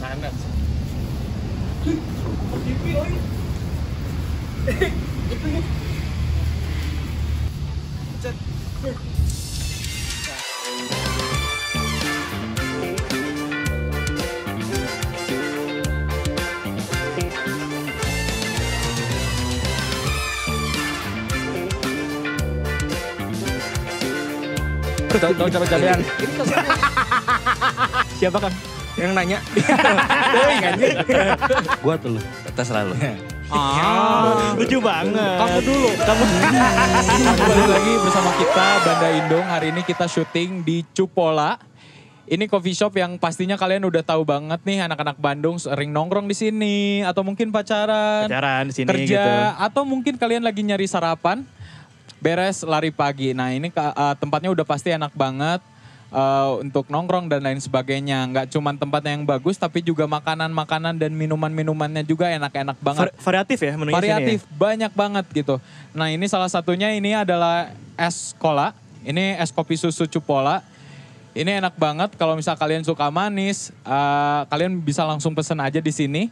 Kanan. TV oi. Itu ya. Cet. Tahu cara kalian? Siapa Kang? Yang nanya. Gua tuh lu. Terserah lu. Lucu banget. Kamu dulu. Kembali lagi bersama kita Banda Indong. Hari ini kita syuting di Cupola. Ini coffee shop yang pastinya kalian udah tahu banget nih, anak-anak Bandung sering nongkrong di sini atau mungkin pacaran di sini kerja gitu. atau mungkin kalian lagi nyari sarapan beres lari pagi. Nah, ini tempatnya udah pasti enak banget untuk nongkrong dan lain sebagainya. Nggak cuma tempatnya yang bagus, tapi juga makanan-makanan dan minuman-minumannya juga enak-enak banget. Variatif ya menunya Variatif, sini ya? banyak banget gitu. Nah, ini salah satunya ini adalah es cola. Ini es kopi susu Cupola. Ini enak banget kalau misal kalian suka manis, kalian bisa langsung pesen aja di sini.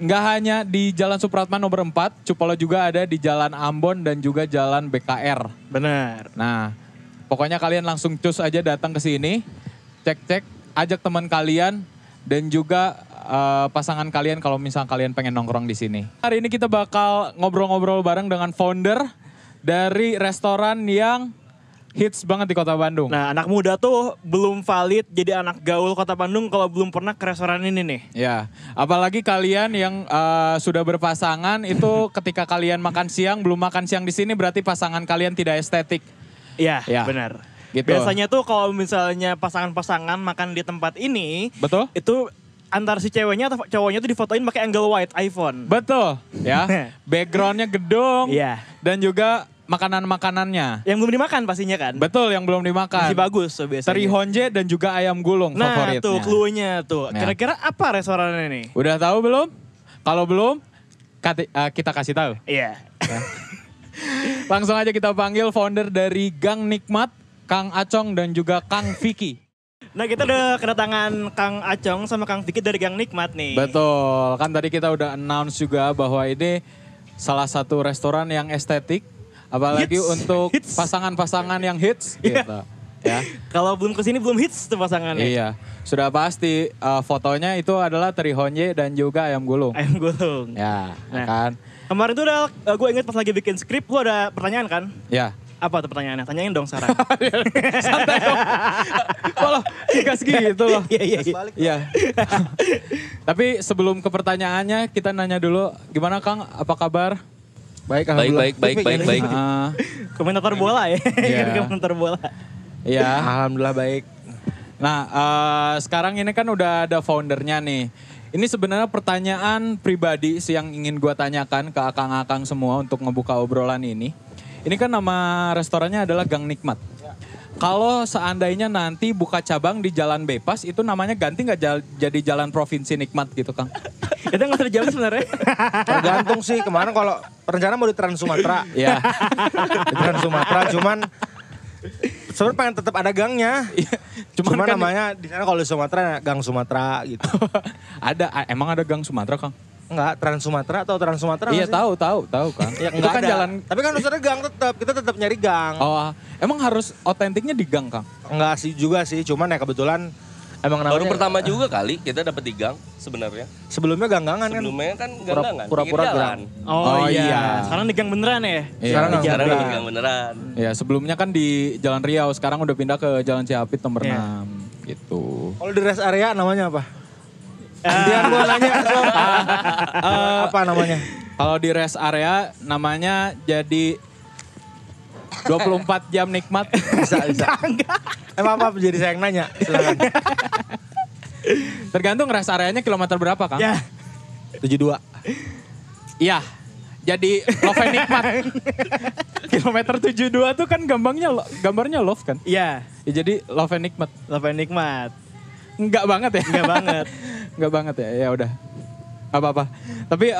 Nggak hanya di Jalan Supratman nomor 4, Cupola juga ada di Jalan Ambon dan juga Jalan BKR. Benar. Nah, pokoknya kalian langsung cus aja datang ke sini, cek-cek, ajak teman kalian dan juga pasangan kalian kalau misal kalian pengen nongkrong di sini. Hari ini kita bakal ngobrol-ngobrol bareng dengan founder dari restoran yang hits banget di Kota Bandung. Nah, anak muda tuh belum valid jadi anak gaul Kota Bandung kalau belum pernah ke restoran ini nih. Ya, apalagi kalian yang sudah berpasangan itu ketika kalian makan siang, belum makan siang di sini berarti pasangan kalian tidak estetik. Iya, Ya, benar. gitu. Biasanya tuh kalau misalnya pasangan-pasangan makan di tempat ini, Betul? itu antar si ceweknya atau cowoknya tuh difotoin pakai angle wide iPhone. Betul, ya. Backgroundnya gedung Iya. dan juga makanan-makanannya. Yang belum dimakan pastinya kan? Betul, yang belum dimakan. Masih bagus tuh biasanya. Teri honje dan juga ayam gulung Nah favoritnya. tuh cluenya tuh. Ya. Kira-kira apa restorannya nih? Udah tahu belum? Kalau belum, kita kasih tahu. Iya. Langsung aja kita panggil founder dari Gang Nikmat, Kang Acong dan juga Kang Vicky. Nah kita udah kedatangan Kang Acong sama Kang Vicky dari Gang Nikmat nih. Betul, kan tadi kita udah announce juga bahwa ini salah satu restoran yang estetik. Apalagi Hits. untuk Hits. pasangan-pasangan yang hits Iya. gitu. Ya. Kalau belum kesini belum hits tuh pasangannya. Iya, sudah pasti fotonya itu adalah teri honje dan juga ayam gulung. Ayam gulung. Ya, Nah. kan? Kemarin tuh udah gue inget pas lagi bikin skrip lu ada pertanyaan kan? Ya. Apa tuh pertanyaannya? Tanyain dong sekarang. Santai dong. Kalau digas gitu loh. Iya iya. Iya. Tapi sebelum ke pertanyaannya, kita nanya dulu, gimana Kang? Apa kabar? Baik, Baik. Ah, Komentator bola ya. Iya. Komentator bola. Iya. Alhamdulillah baik. Nah, sekarang ini kan udah ada foundernya nih. Ini sebenarnya pertanyaan pribadi sih yang ingin gue tanyakan ke akang-akang semua untuk ngebuka obrolan ini. Ini kan nama restorannya adalah Gang Nikmat. Kalau seandainya nanti buka cabang di Jalan Bebas, itu namanya ganti nggak jadi Jalan Provinsi Nikmat gitu, Kang? Itu nggak usah dijawab sebenarnya. Tergantung sih, kemarin kalau rencana mau di Trans Sumatera. Iya. Di Trans Sumatera, cuman sebenarnya pengen tetap ada gangnya. Cuman kan namanya di sana kalau di Sumatera Gang Sumatera gitu. emang ada Gang Sumatera, Kang? Enggak, Trans Sumatera atau Trans Sumatera Iya, nggak sih? tahu, Kang. Ya, Itu enggak kan ada. jalan. Tapi kan harus ada gang tetap, kita tetap nyari gang. Oh, emang harus otentiknya di gang, Kang? Enggak sih juga sih, cuman ya kebetulan emang Baru namanya pertama juga kali kita dapat di gang sebenarnya. sebelumnya gang-gangan kan. Sebelumnya kan ganggangan, Pura-pura pinggir gang. jalan. Oh, iya. Sekarang di gang beneran ya? Iya. Sekarang Di Sekarang Jalan. dapat gang beneran. Ya, sebelumnya kan di Jalan Riau, sekarang udah pindah ke Jalan Ciapit nomor Iya. 6 gitu. Kalau di rest area namanya apa? Biar gua nanya, Sob. Apa namanya? Kalau di rest area namanya jadi 24 jam nikmat. Bisa. Emang apa jadi saya yang nanya? Silakan. Tergantung rest areanya kilometer berapa, Kang? Ya. 72. Iya. Jadi love and nikmat. Kilometer 72 tuh kan gambarnya love kan? Iya. Ya, jadi love and nikmat. Love and nikmat. Enggak banget ya? Enggak banget. Enggak banget ya, ya udah. Apa-apa. Tapi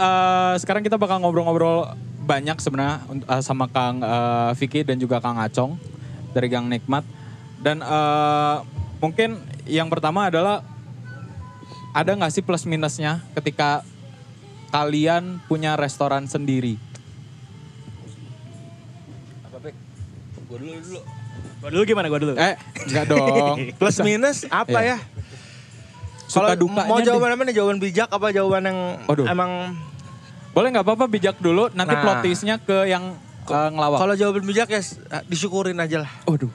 sekarang kita bakal ngobrol-ngobrol banyak sebenarnya sama Kang Vicky dan juga Kang Acong dari Gang Nikmat. Dan mungkin yang pertama adalah ada nggak sih plus minusnya ketika kalian punya restoran sendiri? Apa, Pek? Gua dulu. Gua dulu gimana, gua dulu? Enggak dong. Plus minus apa Iya. ya? Suka Kalau dukanya mau deh. jawaban apa nih? Jawaban bijak apa jawaban yang Waduh. emang... Boleh nggak apa-apa bijak dulu, nanti Nah. plot twistnya ke yang ngelawak. Kalau jawaban bijak ya disyukurin aja lah. Waduh.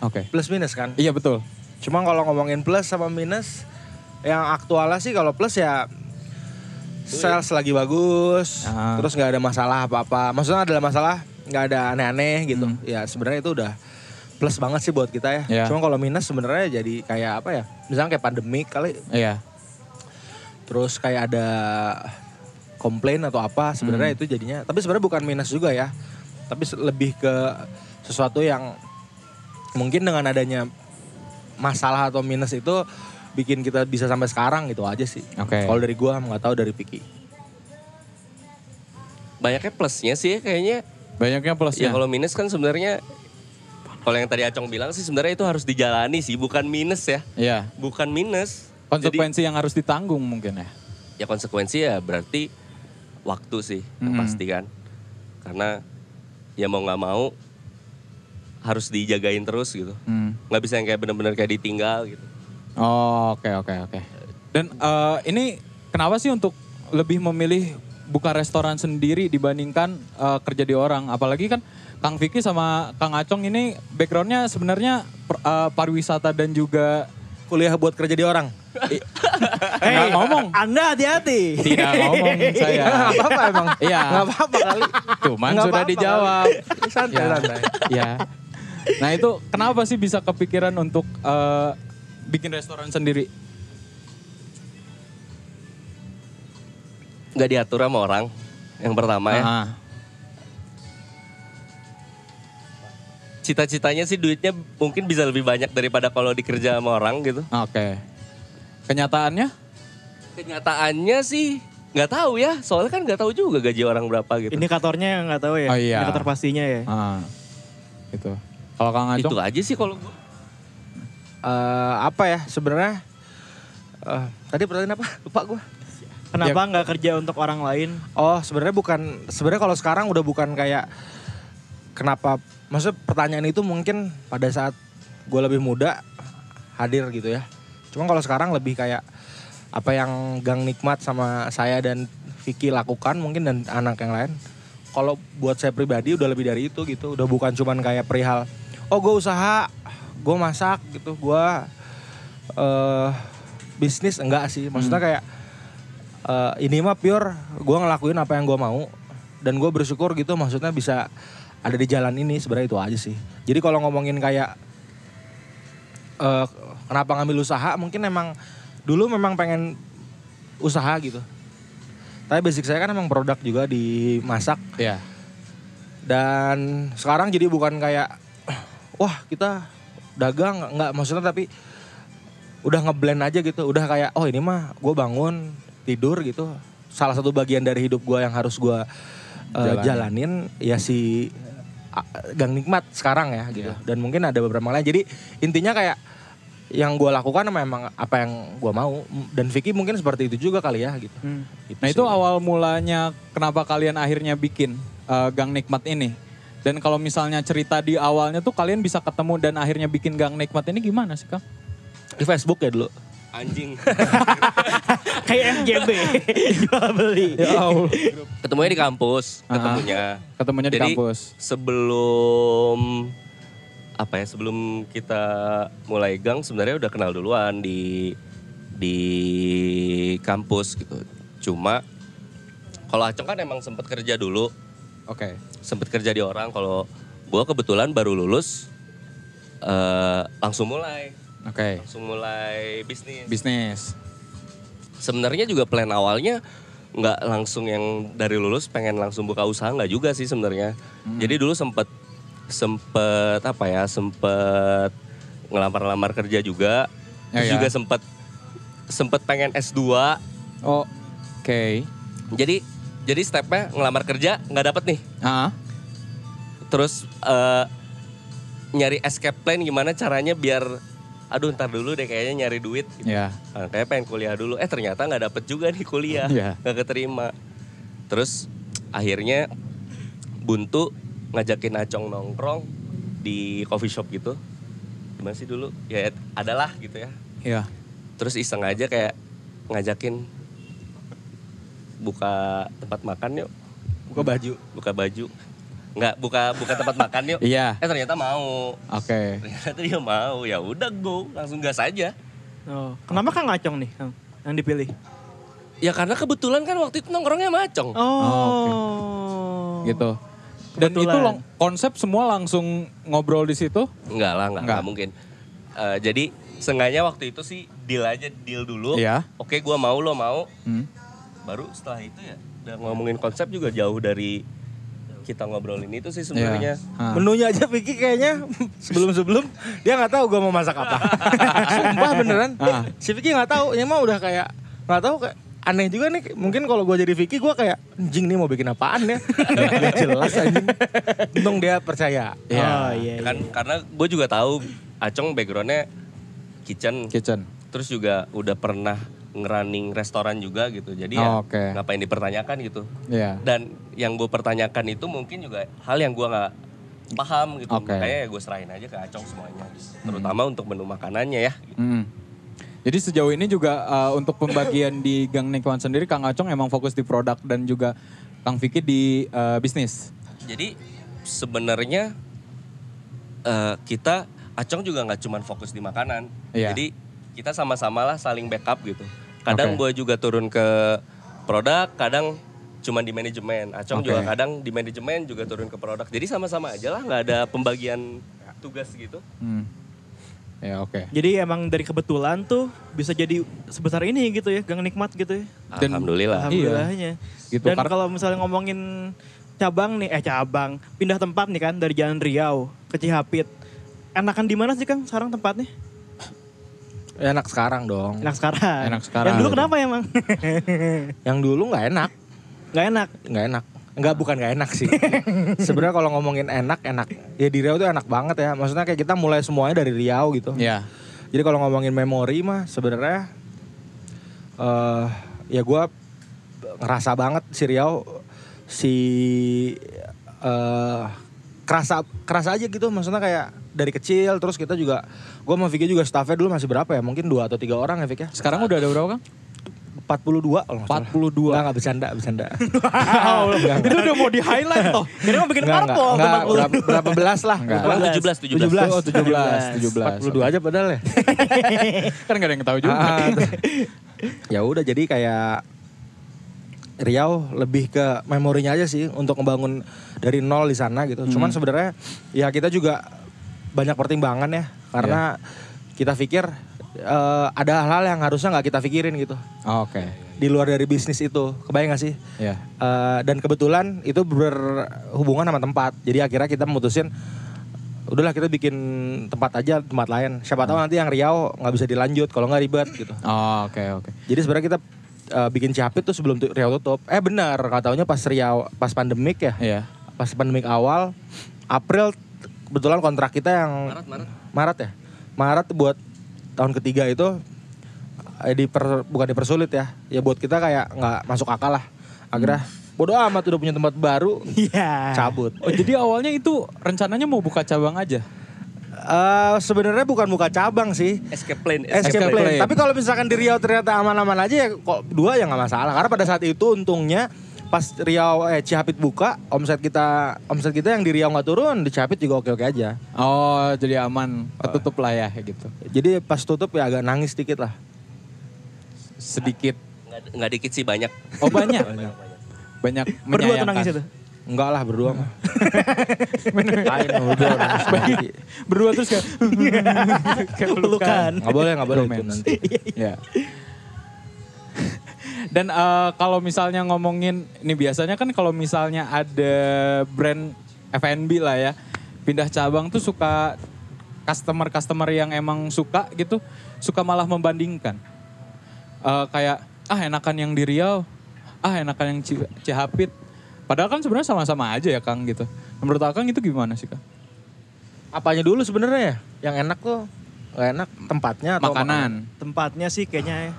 Oke. Plus minus kan. Iya betul. Cuma kalau ngomongin plus sama minus, yang aktualnya sih kalau plus ya sales lagi bagus, terus nggak ada masalah apa-apa. Maksudnya adalah masalah nggak ada aneh-aneh gitu. Ya sebenarnya itu udah plus banget sih buat kita ya. Iya. Cuma kalau minus sebenarnya jadi kayak apa ya? Misalnya kayak pandemik kali. Iya. Terus kayak ada komplain atau apa sebenarnya itu jadinya. Tapi sebenarnya bukan minus juga ya. Tapi lebih ke sesuatu yang mungkin dengan adanya masalah atau minus itu bikin kita bisa sampai sekarang gitu aja sih. Oke. Kalau dari gua nggak tahu dari Piki. Banyaknya plusnya sih kayaknya. Banyaknya plusnya. Ya kalau minus kan sebenarnya kalau yang tadi Acong bilang sih sebenarnya itu harus dijalani sih, bukan minus ya. Iya. Bukan minus. Konsekuensi yang harus ditanggung mungkin ya. Ya konsekuensi ya berarti waktu sih yang pasti kan. Karena ya mau nggak mau harus dijagain terus gitu. Nggak bisa yang kayak bener-bener kayak ditinggal gitu. Oh, oke. Dan ini kenapa sih untuk lebih memilih buka restoran sendiri dibandingkan kerja di orang? Apalagi kan Kang Vicky sama Kang Acong ini backgroundnya sebenarnya pariwisata dan juga Kuliah buat kerja di orang. nggak ngomong. Anda hati-hati. Tidak ngomong saya. Nggak apa-apa emang. Iya. Nggak apa-apa kali. Cuman Nggak sudah apa-apa dijawab. kali. Santai. Ya. Nah itu kenapa sih bisa kepikiran untuk bikin restoran sendiri? Nggak diatur sama orang yang pertama ya. Cita-citanya sih duitnya mungkin bisa lebih banyak daripada kalau dikerja sama orang gitu. Oke. Kenyataannya? Kenyataannya sih nggak tahu ya, soalnya kan nggak tahu juga gaji orang berapa gitu. Indikatornya yang nggak tahu ya. Oh, iya. Indikator pastinya ya. Gitu. Kalau Kang Acong? Itu aja sih kalau gua. Apa ya sebenarnya? Tadi pertanyaan apa? Lupa gue. Kenapa nggak kerja untuk orang lain? Oh sebenarnya kalau sekarang udah bukan kayak kenapa, maksudnya pertanyaan itu mungkin pada saat gue lebih muda hadir gitu ya. Cuma kalau sekarang lebih kayak apa yang Gang Nikmat sama saya dan Vicky lakukan mungkin dan anak yang lain. Kalau buat saya pribadi udah lebih dari itu gitu. Udah bukan cuman kayak perihal, oh gue usaha, gue masak gitu, gue bisnis, enggak sih. Maksudnya kayak ini mah pure gue ngelakuin apa yang gue mau dan gue bersyukur gitu, maksudnya bisa ada di jalan ini, sebenarnya itu aja sih. Jadi kalau ngomongin kayak kenapa ngambil usaha, mungkin emang dulu memang pengen usaha gitu. Tapi basic saya kan emang produk juga dimasak. Iya. Dan sekarang jadi bukan kayak wah kita dagang, enggak, maksudnya tapi udah ngeblend aja gitu. Udah kayak oh ini mah gue bangun tidur gitu. Salah satu bagian dari hidup gue yang harus gue jalanin ya si Gang Nikmat sekarang ya gitu. Dan mungkin ada beberapa lain. Jadi intinya kayak yang gue lakukan memang apa yang gue mau. Dan Vicky mungkin seperti itu juga kali ya gitu. Nah itu awal mulanya kenapa kalian akhirnya bikin Gang Nikmat ini? Dan kalau misalnya cerita di awalnya tuh kalian bisa ketemu dan akhirnya bikin Gang Nikmat ini gimana sih Kang? Di Facebook ya dulu. Anjing. Kayak FJB. Jual beli. Ya Allah. Ketemunya di kampus, Ketemunya di Jadi, kampus. sebelum kita mulai gang sebenarnya udah kenal duluan di kampus gitu. Cuma kalau Acong kan emang sempet kerja dulu. Oke. Sempet kerja di orang. Kalau gue kebetulan baru lulus langsung mulai bisnis. Bisnis. Sebenarnya juga plan awalnya nggak langsung yang dari lulus pengen langsung buka usaha, nggak juga sih sebenarnya. Jadi dulu sempet ngelamar kerja juga. Terus juga sempet pengen S2. Oh, oke. Jadi stepnya ngelamar kerja nggak dapet nih. Terus nyari escape plan gimana caranya biar aduh ntar dulu deh kayaknya nyari duit. Gitu. Iya. Kayak pengen kuliah dulu. Ternyata nggak dapet juga nih kuliah, Iya. nggak keterima. Terus akhirnya buntu ngajakin Acong nongkrong di coffee shop gitu. Gimana sih dulu? Ya adalah gitu ya. Iya. Terus iseng aja kayak ngajakin buka tempat makan yuk. Buka baju. Enggak, buka tempat makan yuk. Iya. Ternyata mau. Oke. Ternyata dia mau. Ya udah go, langsung gas aja. Oh, kenapa Kang Acong nih Kang yang dipilih? Ya karena kebetulan kan waktu itu nongkrongnya sama Acong. Oh. Gitu. Dan Kebetulan. itu konsep semua langsung ngobrol di situ? Enggak lah, Enggak. enggak mungkin. Jadi sengaja waktu itu sih deal dulu. Iya. Oke, gua mau, lo mau. Hmm. Baru setelah itu ya udah ngomongin konsep juga jauh dari kita ngobrolin itu sih sebenarnya. Ah. Menunya aja Vicky kayaknya sebelum dia nggak tahu gue mau masak apa. Sumpah beneran. Si Vicky nggak tahu, ini mah udah kayak nggak tahu kayak aneh juga nih. Mungkin kalau gue jadi Vicky gue kayak anjing nih mau bikin apaan ya? Gak jelas anjing. Untung dia percaya. Iya. Oh iya. Kan karena gue juga tahu Acong backgroundnya kitchen. Terus juga udah pernah ngerunning restoran juga gitu. Jadi ya Oke. ngapain dipertanyakan gitu. Iya. Dan yang gue pertanyakan itu mungkin juga hal yang gue nggak paham gitu. Oke. Makanya ya gue serahin aja ke Acong semuanya. Terutama untuk menu makanannya ya. Hmm. Jadi sejauh ini juga untuk pembagian di Gang Nikwan sendiri, Kang Acong emang fokus di produk dan juga Kang Vicky di bisnis. Jadi sebenarnya kita Acong juga nggak cuma fokus di makanan. Iya. Jadi kita sama-sama lah saling backup gitu. Kadang Oke. gue juga turun ke produk, kadang cuma di manajemen. Acong Oke. juga kadang di manajemen juga turun ke produk. Jadi sama-sama aja lah, nggak ada pembagian tugas gitu. Hmm. Ya oke. Jadi emang dari kebetulan tuh bisa jadi sebesar ini gitu ya, Gang Nikmat gitu ya. Dan- Alhamdulillah. Alhamdulillahnya. Gitu, Dan karena- kalau misalnya ngomongin cabang pindah tempat nih kan dari Jalan Riau ke Cihapit. Enakan di mana sih Kang sekarang tempatnya? Enak sekarang dong. Enak sekarang. Enak sekarang. Yang dulu kenapa emang? Yang dulu nggak enak. Gak enak. Nggak enak. Enggak, bukan nggak enak sih. Sebenarnya kalau ngomongin enak. Ya di Riau tuh enak banget ya. Maksudnya kayak kita mulai semuanya dari Riau gitu. Iya. Jadi kalau ngomongin memori mah sebenarnya ya gue ngerasa banget si Riau kerasa aja gitu. Maksudnya kayak dari kecil terus kita juga gue sama Vicky juga staffnya dulu masih berapa ya? Mungkin 2 atau 3 orang ya Vicky ya? Sekarang udah ada berapa, Kang? 42 kalau nggak salah. 42. Enggak bercanda. Itu udah mau di-highlight toh. Kira mau bikin Enggak, parpol berapa belas lah. Enggak. Lupa. 17. Oh, 17. 42 aja padahal ya. Kan gak ada yang tahu juga. Ya udah jadi kayak Riau lebih ke memorinya aja sih untuk ngebangun dari nol di sana gitu. Cuman sebenarnya ya kita juga banyak pertimbangan ya karena kita pikir ada hal-hal yang harusnya nggak kita pikirin gitu Oke. di luar dari bisnis itu. Kebayang gak sih? Iya. Dan kebetulan itu berhubungan sama tempat. Jadi akhirnya kita memutusin udahlah kita bikin tempat lain. Siapa tahu nanti yang Riau nggak bisa dilanjut kalau nggak ribet gitu. Oh, oke. Jadi sebenarnya kita bikin Cihapit tuh sebelum Riau tutup. Benar, nggak taunya pas pandemik ya. Iya. Pas pandemik awal, April kebetulan kontrak kita yang Maret ya. Maret buat tahun ketiga itu bukan dipersulit ya. Ya buat kita kayak nggak masuk akal lah. Akhirnya bodo amat udah punya tempat baru, Iya. cabut. Oh, jadi awalnya itu rencananya mau buka cabang aja? Sebenarnya bukan buka cabang sih. Escape plan. Escape Escape plan. plan. Tapi kalau misalkan di Riau ternyata aman-aman aja ya kok 2 ya nggak masalah. Karena pada saat itu untungnya pas Riau Cihapit buka, omset kita yang di Riau nggak turun, di Cihapit juga oke-oke aja. Oh, jadi aman. Ketutup lah ya gitu. Jadi pas tutup ya agak nangis dikit lah. Sedikit. Nggak dikit sih, banyak. Oh, banyak. Banyak Berdua tuh menyayangkan. nangis itu. Enggak lah berdua mah. Lain berdua nangis sendiri. Berdua terus kayak Pelukan. Nggak boleh itu Romance. nanti. Ya. Dan kalau misalnya ngomongin, ini biasanya kan kalau misalnya ada brand F&B lah ya, pindah cabang tuh suka customer yang emang suka gitu, suka malah membandingkan. Kayak, enakan yang di Riau, enakan yang Cihapit. Padahal kan sebenarnya sama-sama aja ya Kang gitu. Menurut Akang itu gimana sih Kang? Apanya dulu sebenarnya ya? Yang enak tuh nggak enak tempatnya atau Makanan. Tempatnya sih kayaknya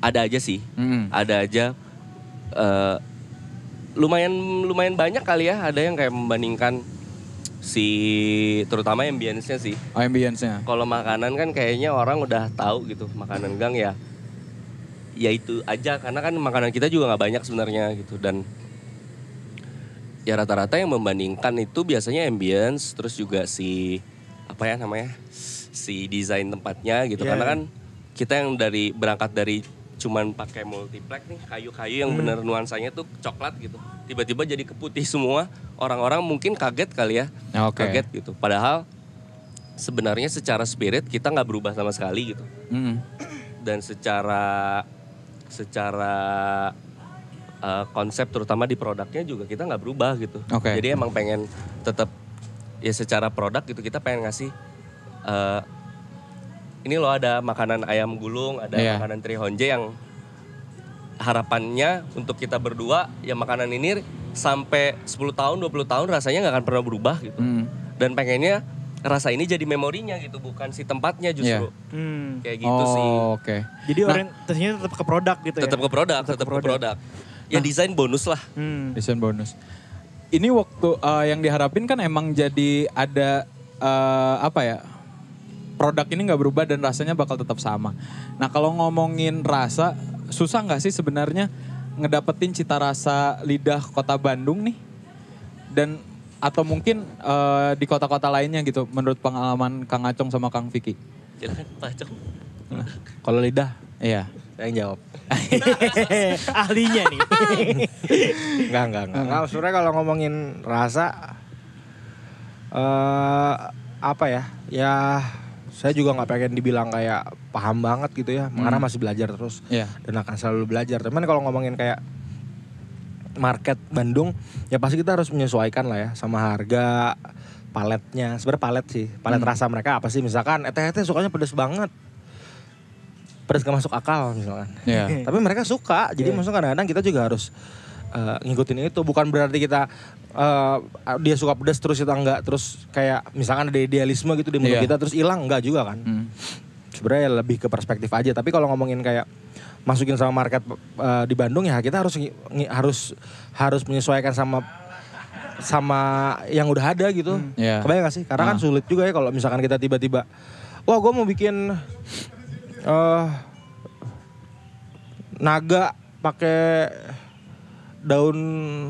Ada aja sih, Mm. ada aja. Lumayan banyak kali ya, ada yang kayak membandingkan terutama ambience-nya sih. Ambience-nya. Kalau makanan kan kayaknya orang udah tahu gitu, makanan gang ya itu aja, karena kan makanan kita juga nggak banyak sebenarnya gitu. Dan ya rata-rata yang membandingkan itu biasanya ambience, terus juga si desain tempatnya gitu. Yeah. Karena kan kita yang berangkat dari cuman pakai multiplex nih, kayu-kayu yang bener nuansanya tuh coklat gitu, tiba-tiba jadi keputih semua. Orang-orang mungkin kaget kali ya, Oke. kaget gitu. Padahal sebenarnya secara spirit kita nggak berubah sama sekali gitu. Mm. Dan secara konsep terutama di produknya juga kita nggak berubah gitu. Oke. Jadi emang pengen tetap ya secara produk gitu, kita pengen ngasih ini loh, ada makanan ayam gulung, ada Iya. makanan trihonje yang harapannya untuk kita berdua ya makanan ini sampai 10 tahun 20 tahun rasanya nggak akan pernah berubah gitu. Mm. Dan pengennya rasa ini jadi memorinya gitu, bukan si tempatnya justru. Kayak gitu sih. Oke. Jadi orientasinya tetap ke produk gitu ya. Tetap ke produk. Ya desain bonus lah. Desain bonus. Ini waktu yang diharapin kan emang jadi ada produk ini nggak berubah dan rasanya bakal tetap sama. Nah kalau ngomongin rasa, susah nggak sih sebenarnya ngedapetin cita rasa lidah kota Bandung nih? Dan atau mungkin di kota-kota lainnya gitu, menurut pengalaman Kang Acong sama Kang Vicky? Silakan Pak Acong. Kalau lidah, Iya. saya yang jawab. Ahlinya nih. Enggak. Sebenarnya kalau ngomongin rasa, ya saya juga nggak pengen dibilang kayak paham banget gitu ya, karena masih belajar terus Iya. dan akan selalu belajar. Cuman kalau ngomongin kayak market Bandung, ya pasti kita harus menyesuaikan lah ya sama harga, paletnya. Sebenarnya palet rasa mereka apa sih? Misalkan teh sukanya pedas banget, pedas gak masuk akal misalkan. Iya. Tapi mereka suka, jadi maksudnya kadang-kadang kita juga harus ngikutin itu. Bukan berarti kita dia suka pedas terus kita enggak, terus kayak misalkan ada idealisme gitu di menu kita terus hilang, enggak juga kan. Sebenarnya lebih ke perspektif aja. Tapi kalau ngomongin kayak masukin sama market di Bandung ya kita harus menyesuaikan sama yang udah ada gitu. Kebayang gak sih? Karena kan sulit juga ya kalau misalkan kita tiba-tiba, wah gue mau bikin naga pakai daun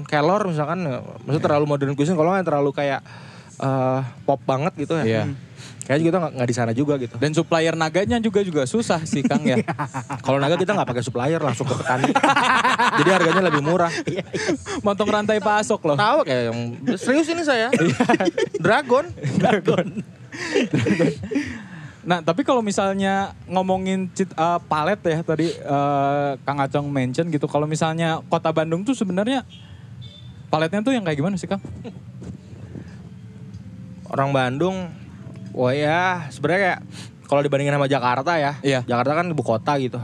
kelor misalkan, maksudnya terlalu modern cuisine, kalau nggak terlalu kayak pop banget gitu ya. Iya. Kayaknya kita nggak di sana juga gitu. Dan supplier naganya juga susah sih Kang ya. Kalau naga kita nggak pakai supplier, langsung ke petani. Jadi harganya lebih murah. Motong rantai pasok loh. Tahu kayak yang serius ini saya. Dragon. Nah tapi kalau misalnya ngomongin palet ya tadi Kang Acong mention gitu. Kalau misalnya kota Bandung tuh sebenarnya paletnya tuh yang kayak gimana sih Kang? Orang Bandung, wah ya sebenarnya kayak kalau dibandingin sama Jakarta ya. Iya. Jakarta kan ibu kota gitu.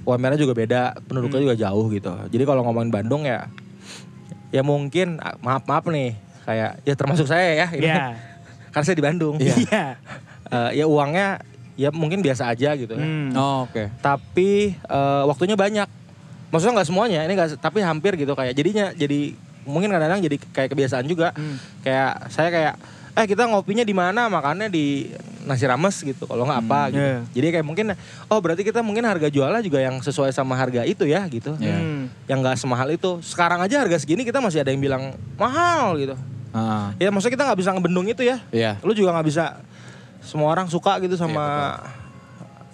UMR-nya juga beda, penduduknya juga jauh gitu. Jadi kalau ngomongin Bandung ya mungkin maaf nih kayak ya termasuk saya ya ini. Iya. Karena saya di Bandung. Iya. Ya uangnya ya mungkin biasa aja gitu ya. Oh, oke. Tapi waktunya banyak. Maksudnya nggak semuanya, ini nggak, tapi hampir gitu kayak. Jadi mungkin kadang-kadang jadi kayak kebiasaan juga. Kayak saya kayak kita ngopinya di mana? Makannya di nasi rames gitu. Kalau nggak apa gitu. Yeah. Jadi kayak mungkin berarti kita mungkin harga jualnya juga yang sesuai sama harga itu ya gitu. Yang nggak semahal itu. Sekarang aja harga segini kita masih ada yang bilang mahal gitu. Ya maksudnya kita nggak bisa ngebendung itu ya. Iya. Lu juga nggak bisa semua orang suka gitu sama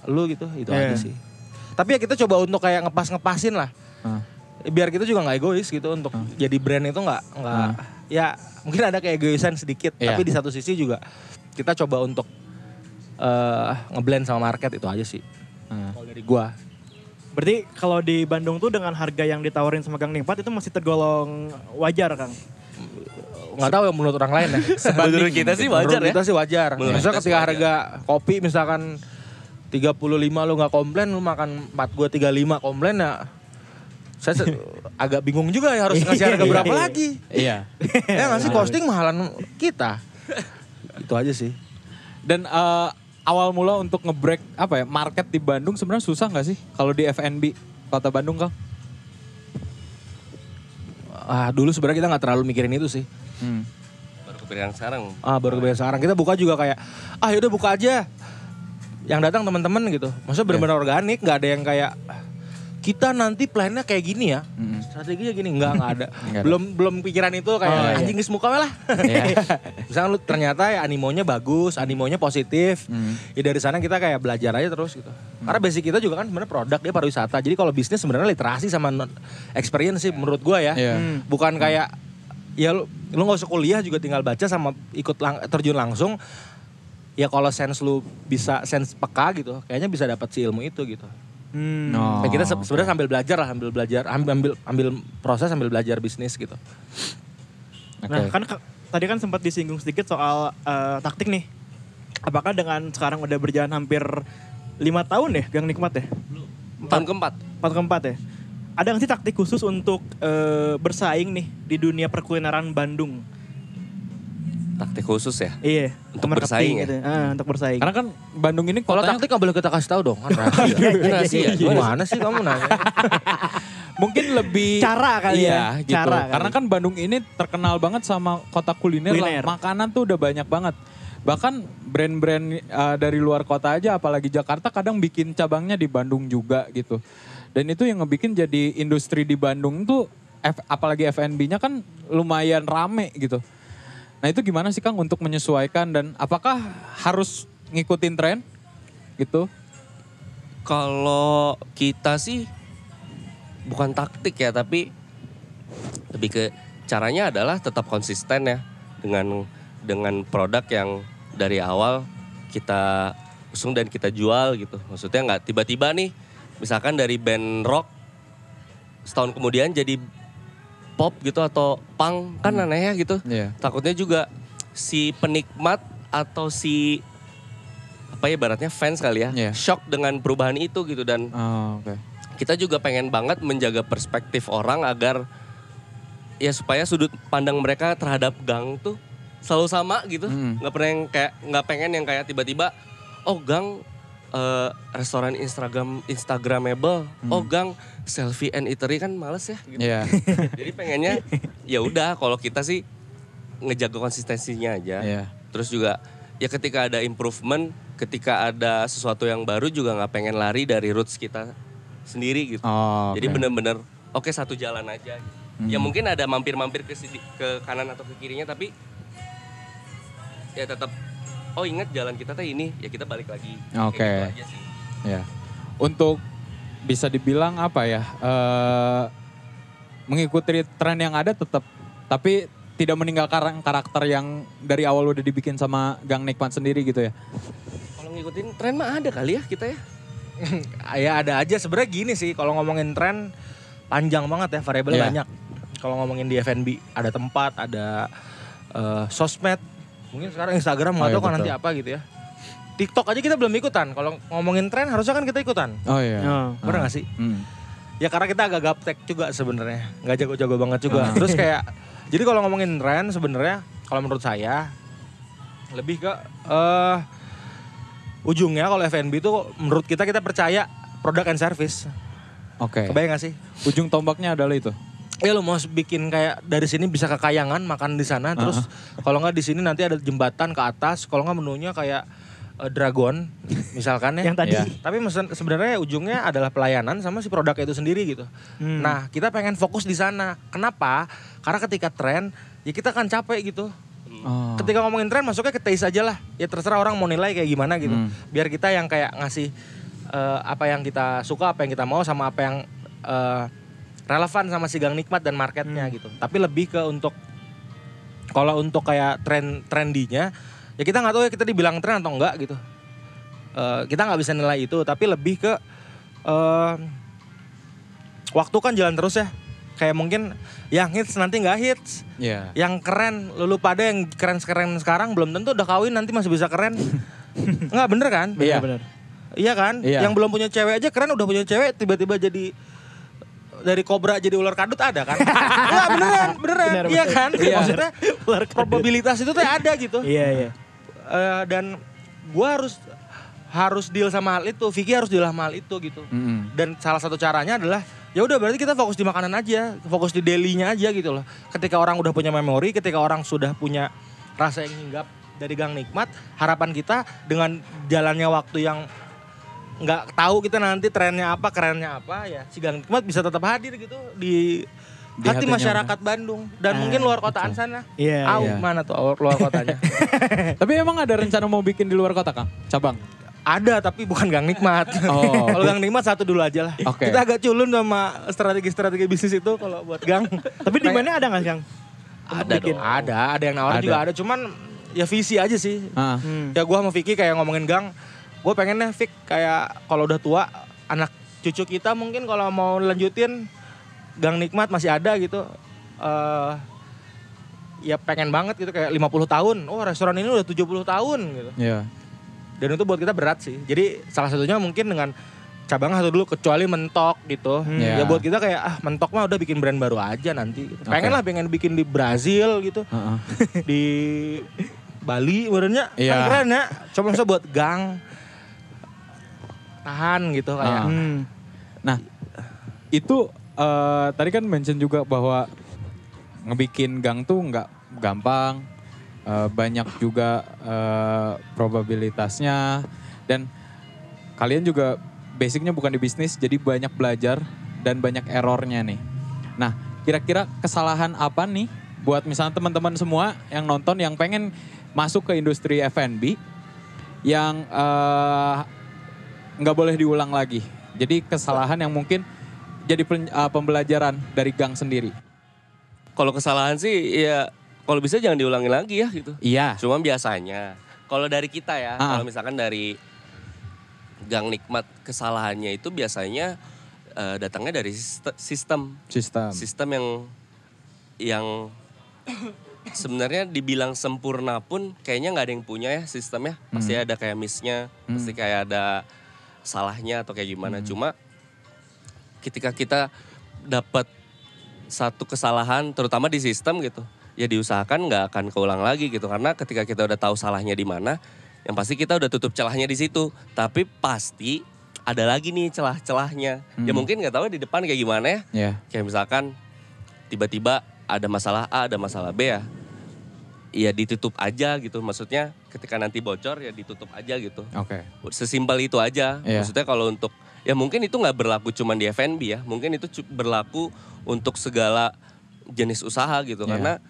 lu gitu, itu aja sih. Tapi ya kita coba untuk kayak ngepasin lah. Biar kita juga nggak egois gitu untuk jadi brand itu nggak ya mungkin ada kayak egoisan sedikit. Tapi di satu sisi juga kita coba untuk ngeblend sama market, itu aja sih. Kalau dari gua. Berarti kalau di Bandung tuh dengan harga yang ditawarin sama Gang Ningpat itu masih tergolong wajar Kang? Nggak tahu yang menurut orang lain ya. Menurut kita sih wajar menurut ya. kita sih wajar. Menurut Misalnya kita ketika sih wajar. harga kopi misalkan 35 lu nggak komplain, lu makan 4 gua 35 komplain ya. Saya agak bingung juga ya harus ngasih harga berapa lagi. Iya. Ya nggak sih, costing mahalan kita. Itu aja sih. Dan awal mula untuk nge-break apa ya market di Bandung sebenarnya susah nggak sih kalau di F&B Kota Bandung, Kang? Dulu sebenarnya kita nggak terlalu mikirin itu sih. Baru kepikiran sekarang. Baru kebiasaan sekarang kita buka juga kayak yaudah buka aja. Yang datang teman-teman gitu. Maksudnya benar-benar organik, nggak ada yang kayak kita nanti plannya kayak gini ya. Strateginya gini nggak ada. belum pikiran itu kayak anjing geus muka lah. Misalnya lu ternyata ya animonya bagus, animonya positif. Ya dari sana kita kayak belajar aja terus gitu. Karena basic kita juga kan sebenarnya produk dia pariwisata. Jadi kalau bisnis sebenarnya literasi sama experience sih menurut gua ya. Bukan kayak ya lu nggak usah kuliah juga tinggal baca sama ikut terjun langsung. Ya kalau sense lu bisa sense peka gitu, kayaknya bisa dapat si ilmu itu gitu. Dan kita sebenarnya sambil belajar, ambil proses sambil belajar bisnis gitu. Nah kan tadi kan sempat disinggung sedikit soal taktik nih. Apakah dengan sekarang udah berjalan hampir 5 tahun ya Gang Nikmat ya? Tahun keempat. Ya? Ada nggak sih taktik khusus untuk bersaing nih di dunia perkulineran Bandung? Taktik khusus ya? Iya. Untuk bersaing gitu. ya? Untuk bersaing. Karena kan Bandung ini Kalau kotanya taktik nggak boleh kita kasih tahu dong. Kan rahasia. Gimana sih kamu nanya? mungkin lebih Cara kali iya, ya. gitu. Cara Karena kan Bandung ini terkenal banget sama kota kuliner. Lah. Makanan tuh udah banyak banget. Bahkan brand-brand dari luar kota aja apalagi Jakarta kadang bikin cabangnya di Bandung juga gitu. Dan itu yang ngebikin jadi industri di Bandung tuh apalagi F&B-nya kan lumayan rame gitu. Nah itu gimana sih Kang untuk menyesuaikan dan apakah harus ngikutin tren gitu? Kalau kita sih bukan taktik ya, tapi lebih ke caranya adalah tetap konsisten ya dengan produk yang dari awal kita usung dan kita jual gitu. Maksudnya nggak tiba-tiba nih, misalkan dari band rock setahun kemudian jadi pop gitu atau punk kan aneh ya gitu. Takutnya juga si penikmat atau si apa ya ibaratnya fans kali ya shock dengan perubahan itu gitu dan kita juga pengen banget menjaga perspektif orang agar ya supaya sudut pandang mereka terhadap gang tuh selalu sama gitu. Nggak pengen yang kayak tiba-tiba gang restoran Instagramable, gang selfie and eatery kan males ya gitu. Jadi pengennya ya udah kalau kita sih ngejaga konsistensinya aja. Terus juga ya ketika ada improvement, ketika ada sesuatu yang baru juga nggak pengen lari dari roots kita sendiri gitu. Jadi bener-bener oke satu jalan aja. Ya mungkin ada mampir-mampir ke kanan atau ke kirinya tapi ya tetap ingat jalan kita teh ini, ya kita balik lagi. Gitu aja sih. Ya. Untuk bisa dibilang apa ya, mengikuti tren yang ada tetap, tapi tidak meninggalkan karakter yang dari awal udah dibikin sama Gang Nikmat sendiri gitu ya. Kalau ngikutin tren mah ada kali ya kita ya. Ya ada aja sebenarnya gini sih, kalau ngomongin tren panjang banget ya, variabelnya banyak. Kalau ngomongin di F&B ada tempat, ada sosmed. Mungkin sekarang Instagram nggak tahu kan nanti apa gitu ya. TikTok aja kita belum ikutan. Kalau ngomongin tren harusnya kan kita ikutan. Bener nggak sih? Ya karena kita agak gaptek juga sebenarnya, nggak jago-jago banget juga. Terus kayak, jadi kalau ngomongin tren sebenarnya, kalau menurut saya lebih ke ujungnya kalau F&B itu menurut kita percaya product and service. Kebayang nggak sih? Ujung tombaknya adalah itu. Ya lu mau bikin kayak dari sini bisa ke Kayangan makan di sana, terus kalau nggak di sini nanti ada jembatan ke atas, kalau nggak menunya kayak Dragon misalkan ya. Yang tadi. Tapi sebenarnya ujungnya adalah pelayanan sama si produk itu sendiri gitu. Nah kita pengen fokus di sana. Kenapa? Karena ketika tren ya kita akan capek gitu. Ketika ngomongin tren masuknya ke taste aja lah. Ya terserah orang mau nilai kayak gimana gitu. Biar kita yang kayak ngasih apa yang kita suka, apa yang kita mau sama apa yang relevan sama si Gang Nikmat dan marketnya gitu. Tapi lebih ke kalau untuk kayak trendinya, ya kita nggak tahu ya kita dibilang tren atau enggak gitu. Kita nggak bisa nilai itu, tapi lebih ke waktu kan jalan terus ya. Kayak mungkin yang hits nanti nggak hits, yang keren lu pada yang keren sekarang belum tentu udah kawin nanti masih bisa keren. Nggak bener kan? Iya bener. Iya kan? Yang belum punya cewek aja keren, udah punya cewek tiba-tiba jadi dari kobra jadi ular kadut ada kan? Enggak beneran. Iya kan? Maksudnya probabilitas itu tuh ada gitu. Iya. Dan gue harus deal sama hal itu, Vicky harus deal sama hal itu gitu. Dan salah satu caranya adalah ya udah berarti kita fokus di makanan aja, fokus di daily-nya aja gitu loh. Ketika orang udah punya memori, ketika orang sudah punya rasa yang hinggap dari Gang Nikmat, harapan kita dengan jalannya waktu yang nggak tahu kita nanti trennya apa, kerennya apa, ya si Gang Nikmat bisa tetap hadir gitu di hati masyarakat Bandung dan mungkin luar kotaan sana. Mana tuh luar kotanya? Tapi emang ada rencana mau bikin di luar kota, Kang? Cabang? Ada, tapi bukan Gang Nikmat. Kalau Gang Nikmat satu dulu aja lah. Kita agak culun sama strategi-strategi bisnis itu kalau buat Gang. Tapi di mana ada nggak, Kang? Ada yang nawarin juga ada. Cuman ya visi aja sih. Ya gue sama Vicky kayak ngomongin Gang. Gue pengennya Vick kayak kalau udah tua, anak cucu kita mungkin kalau mau lanjutin Gang Nikmat masih ada gitu. Ya pengen banget gitu kayak 50 tahun. Oh restoran ini udah 70 tahun gitu. Iya. Dan itu buat kita berat sih. Jadi salah satunya mungkin dengan cabang satu dulu kecuali mentok gitu. Ya buat kita kayak mentok mah udah bikin brand baru aja nanti. Gitu. Pengen bikin di Brazil gitu. Di Bali sebenarnya kan keren ya. Coba masa buat Gang tahan gitu kayak. Nah itu tadi kan mention juga bahwa ngebikin gang tuh nggak gampang, banyak juga probabilitasnya, dan kalian juga basicnya bukan di bisnis, jadi banyak belajar dan banyak errornya nih. Nah kira-kira kesalahan apa nih buat misalnya teman-teman semua yang nonton yang pengen masuk ke industri F&B yang nggak boleh diulang lagi. Jadi kesalahan yang mungkin jadi pembelajaran dari Gang sendiri. Kalau kesalahan sih ya kalau bisa jangan diulangi lagi ya gitu. Iya. Cuma biasanya kalau dari kita ya, kalau misalkan dari Gang Nikmat kesalahannya itu biasanya datangnya dari sistem yang sebenarnya dibilang sempurna pun kayaknya nggak ada yang punya ya sistemnya. Pasti ada kayak miss-nya, pasti kayak ada salahnya atau kayak gimana. Cuma ketika kita dapat satu kesalahan terutama di sistem gitu, ya diusahakan nggak akan keulang lagi gitu. Karena ketika kita udah tahu salahnya di mana, yang pasti kita udah tutup celahnya di situ. Tapi pasti ada lagi nih celah-celahnya. Ya mungkin nggak tahu di depan kayak gimana ya. Yeah. Kayak misalkan tiba-tiba ada masalah A, ada masalah B ya. Ya ditutup aja gitu. Maksudnya ketika nanti bocor ya ditutup aja gitu. Oke. Sesimpel itu aja. Yeah. Maksudnya kalau untuk ya mungkin itu nggak berlaku cuma di F&B ya. Mungkin itu berlaku untuk segala jenis usaha gitu. Karena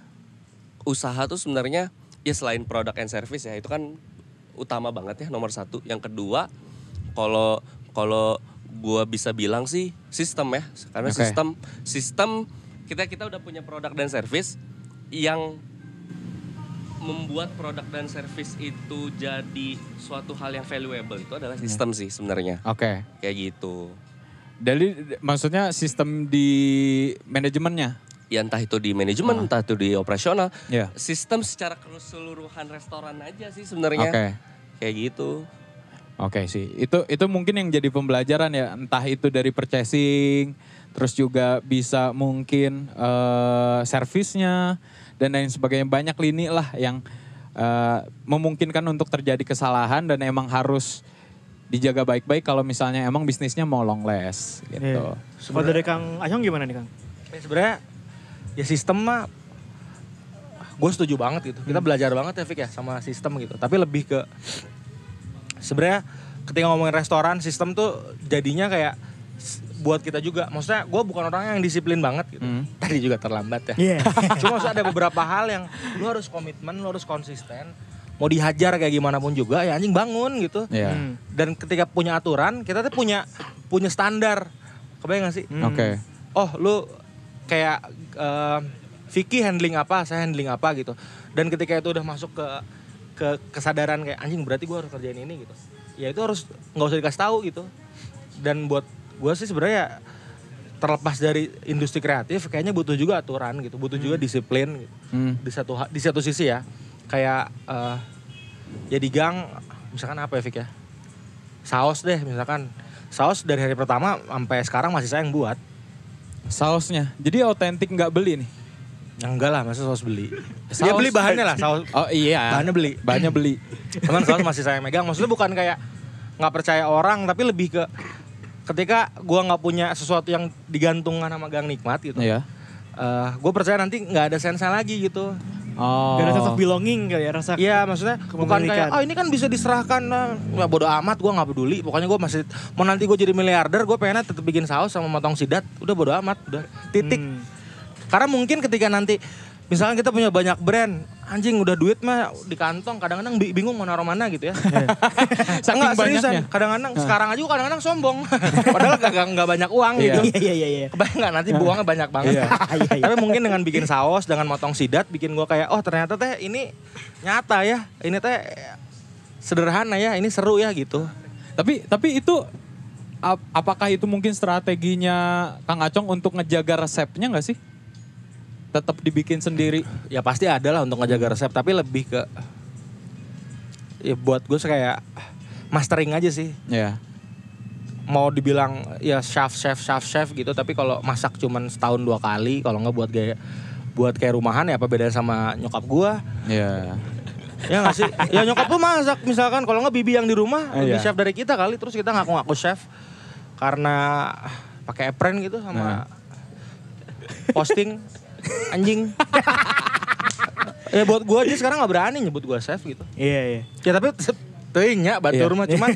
usaha tuh sebenarnya ya selain product and service ya itu kan utama banget ya nomor satu. Yang kedua kalau gua bisa bilang sih sistem ya. Karena sistem kita udah punya produk dan service yang membuat produk dan service itu jadi suatu hal yang valuable itu adalah sistem sih sebenarnya. Oke. Kayak gitu. Jadi maksudnya sistem di manajemennya? Ya entah itu di manajemen, entah itu di operasional. Yeah. Sistem secara keseluruhan restoran aja sih sebenarnya. Oke. Kayak gitu. Oke sih. Itu mungkin yang jadi pembelajaran ya. Entah itu dari purchasing, terus juga bisa mungkin servisnya dan lain sebagainya. Banyak lini lah yang memungkinkan untuk terjadi kesalahan dan emang harus dijaga baik-baik kalau misalnya emang bisnisnya mau long last gitu. Kalau dari Kang Ayong gimana nih Kang? Sebenarnya ya sistem mah gue setuju banget gitu. Kita belajar banget ya Fik ya sama sistem gitu. Tapi lebih ke sebenarnya ketika ngomongin restoran sistem tuh jadinya kayak buat kita juga. Maksudnya gue bukan orang yang disiplin banget gitu. Tadi juga terlambat ya. Cuma maksudnya ada beberapa hal yang lu harus komitmen, lu harus konsisten. Mau dihajar kayak gimana pun juga ya anjing bangun gitu. Dan ketika punya aturan kita tuh punya standar. Kebayang gak sih? Oke. Oh lu kayak Vicky handling apa, saya handling apa gitu. Dan ketika itu udah masuk ke kesadaran kayak anjing berarti gue harus kerjain ini gitu. Ya itu harus gak usah dikasih tahu gitu. Dan buat gue sih sebenarnya terlepas dari industri kreatif kayaknya butuh juga aturan gitu. Butuh juga disiplin gitu. Di satu sisi ya. Kayak ya di gang misalkan apa ya Fik ya, saus deh misalkan, saus dari hari pertama sampai sekarang masih saya yang buat. Sausnya, jadi otentik nggak beli nih? Ya enggak lah, masa saus beli. Saus. Ya beli bahannya lah, saus. Oh iya. Bahannya beli. Bahannya beli. Cuman saus masih saya megang. Maksudnya bukan kayak nggak percaya orang, tapi lebih ke ketika gue nggak punya sesuatu yang digantungkan sama Gang Nikmat gitu. Iya. Gue percaya nanti nggak ada sense lagi gitu. Oh. Gak ada sense of belonging kali ya, rasa. Iya, maksudnya bukan kayak ini kan bisa diserahkan, ya bodo amat, gue nggak peduli. Pokoknya gue masih mau nanti gue jadi miliarder, gue pengen tetap bikin saus sama motong sidat. Udah bodo amat, udah titik. Karena mungkin ketika nanti misalkan kita punya banyak brand, anjing udah duit mah di kantong, kadang-kadang bingung mau naruh mana gitu ya. Saking banyaknya. Kadang-kadang sekarang aja kadang-kadang sombong. Padahal nggak banyak uang gitu. Iya. Kebayang nggak nanti buangnya banyak banget. Tapi mungkin dengan bikin saus, dengan motong sidat, bikin gue kayak, oh ternyata teh ini nyata ya, ini teh sederhana ya, ini seru ya gitu. Tapi itu apakah itu mungkin strateginya Kang Acong untuk ngejaga resepnya nggak sih? Tetap dibikin sendiri. Ya pasti ada lah untuk ngejaga resep, tapi lebih ke ya buat gue kayak mastering aja sih. Ya. Mau dibilang ya chef gitu, tapi kalau masak cuman setahun 2 kali, kalau nggak buat kayak rumahan ya apa bedanya sama nyokap gue? Ya. Ya nggak sih? Ya nyokap lu masak misalkan, kalau nggak bibi yang di rumah lebih chef dari kita kali, terus kita ngaku-ngaku chef karena pakai apron gitu sama posting. Anjing. Ya buat gue aja sekarang gak berani nyebut gue chef gitu. Iya. Ya tapi teuingnya batur mah cuman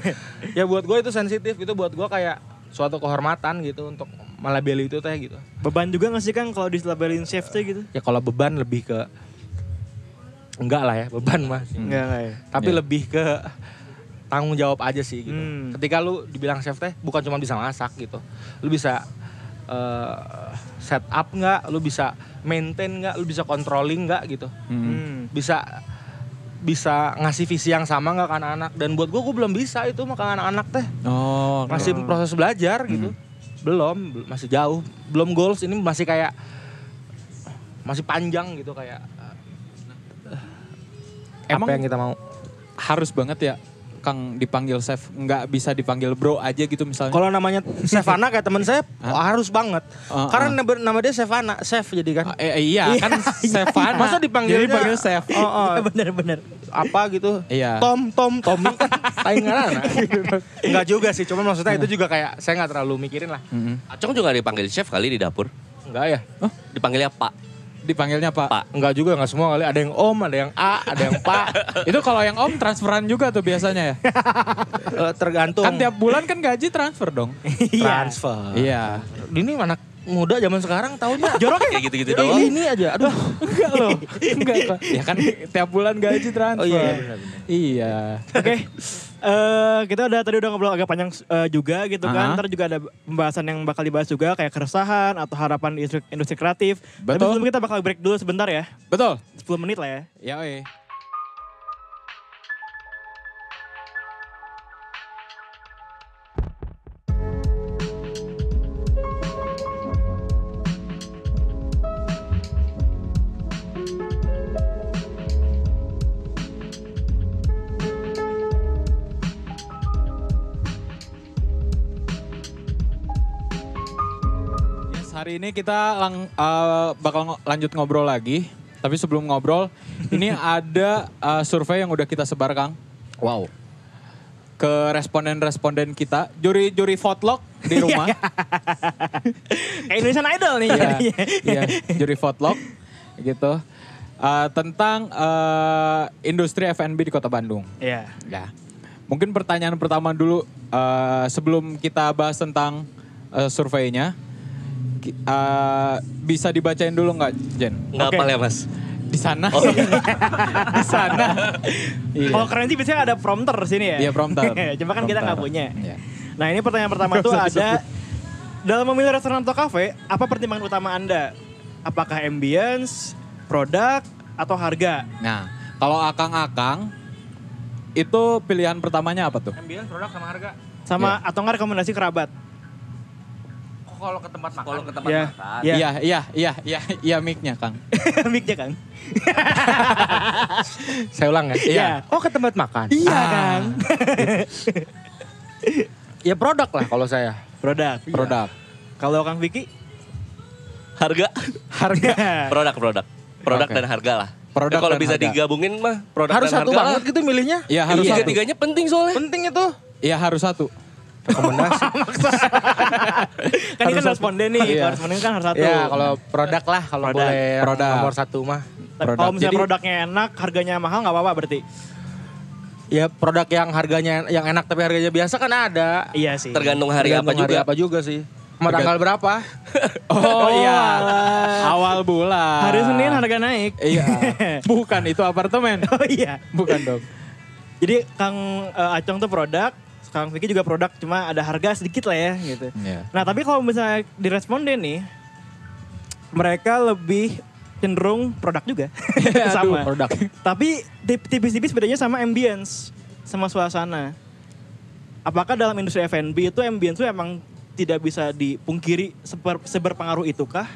ya buat gue itu sensitif, itu buat gue kayak suatu kehormatan gitu untuk melabeli itu teh gitu. Beban juga gak sih Kang kalau dilabelin chef teh gitu? Ya kalau beban lebih ke enggak lah ya, beban mah. Enggak ya. Tapi lebih ke tanggung jawab aja sih gitu. Ketika lu dibilang chef teh bukan cuma bisa masak gitu. Lu bisa set up nggak, lu bisa maintain nggak, lu bisa controlling nggak gitu, bisa ngasih visi yang sama nggak ke anak-anak. Dan buat gue belum bisa itu mah ke anak-anak teh, masih proses belajar gitu, belum masih jauh, belum goals ini masih kayak masih panjang gitu kayak Emang apa yang kita mau. Harus banget ya Kang dipanggil chef, nggak bisa dipanggil bro aja gitu misalnya. Kalau namanya Chefana kayak teman saya harus banget. Karena nama dia Chefana, chef jadi kan. Iya kan Chefana. Masa dipanggil chef. Bener. Apa gitu. Iya. Tommy kan lain ngaranna. Enggak juga sih, cuma maksudnya itu juga kayak saya enggak terlalu mikirin lah. Acong juga dipanggil chef kali di dapur. Enggak ya? Dipanggilnya Pak. Dipanggilnya Pak. Enggak juga, enggak semua kali. Ada yang Om, ada yang A, ada yang Pak. Itu kalau yang Om transferan juga tuh biasanya ya. Tergantung. Kan tiap bulan kan gaji transfer dong. Transfer. Iya. Ini anak muda zaman sekarang taunya Jorok kayak gitu-gitu doang. Ini aja. Aduh. Enggak loh. Enggak kok. Ya kan tiap bulan gaji transfer. Oh iya, benar. Iya. Oke. Kita tadi udah ngobrol agak panjang juga gitu kan. Ntar juga ada pembahasan yang bakal dibahas juga kayak keresahan atau harapan di industri kreatif. Betul. Tapi sebelum kita bakal break dulu sebentar ya. Betul. 10 menit lah ya. Ya oi. Hari ini kita bakal lanjut ngobrol lagi. Tapi sebelum ngobrol, ini ada survei yang udah kita sebar, Kang. Wow. Ke responden-responden kita, juri-juri votlog di rumah. Kayak Indonesian Idol nih. Iya, juri votlog gitu. Tentang industri F&B di Kota Bandung. Iya. Ya. Mungkin pertanyaan pertama dulu sebelum kita bahas tentang surveinya. Bisa dibacain dulu nggak, Jen? Nggak hafal ya, Mas? Di sana. Di sana. Iya. Kalau keren sih biasanya ada prompter sini ya. Iya, prompter. Cuma kan kita nggak punya. Iya. Nah ini pertanyaan pertama tuh ada, dalam memilih restoran atau kafe, apa pertimbangan utama Anda? Apakah ambience, produk, atau harga? Nah, kalau akang-akang, itu pilihan pertamanya apa tuh? Ambience, produk sama harga. Sama atau nggak rekomendasi kerabat? Kalau ke tempat makan. Kalau ke tempat Ya. makan. Iya, mic-nya, Kang. Mic-nya Kang. Saya ulang ya. Iya. Oh ke tempat makan. Iya Kang. Ya produk lah kalau saya. Produk. Produk. Kalau Kang Vicky? Harga. Produk Oke. dan harga lah. Produk Kalau dan bisa harga. digabungin mah produk Harus dan satu harga banget lah. gitu milihnya. Iya harus satu. Tiga-tiganya penting soalnya. Penting itu. Iya harus satu. Rekomendasi. Kan ini kan responden nih, Iya. kalau responden kan harus satu. Ya kalau produk lah kalau Produk. boleh Produk. nomor satu mah. Kalau produk. misalnya Jadi- produknya enak, harganya mahal nggak apa-apa berarti. Ya produk yang harganya yang enak tapi harganya biasa kan ada. Iya sih. Tergantung hari Tergantung apa juga. apa juga sih. Sama tanggal berapa? Oh iya. alah. Awal bulan. Hari Senin harga naik. Iya. Bukan itu apartemen. Oh iya. Bukan dong. Jadi Kang Acong tuh produk, Kang Vicky juga produk, cuma ada harga sedikit lah ya gitu. Iya. Nah tapi kalau misalnya di responden nih, mereka lebih cenderung produk juga. Aduh, Sama. produk. Tapi tipis-tipis bedanya sama ambience, sama suasana. Apakah dalam industri F&B itu ambience itu emang tidak bisa dipungkiri seberpengaruh itukah?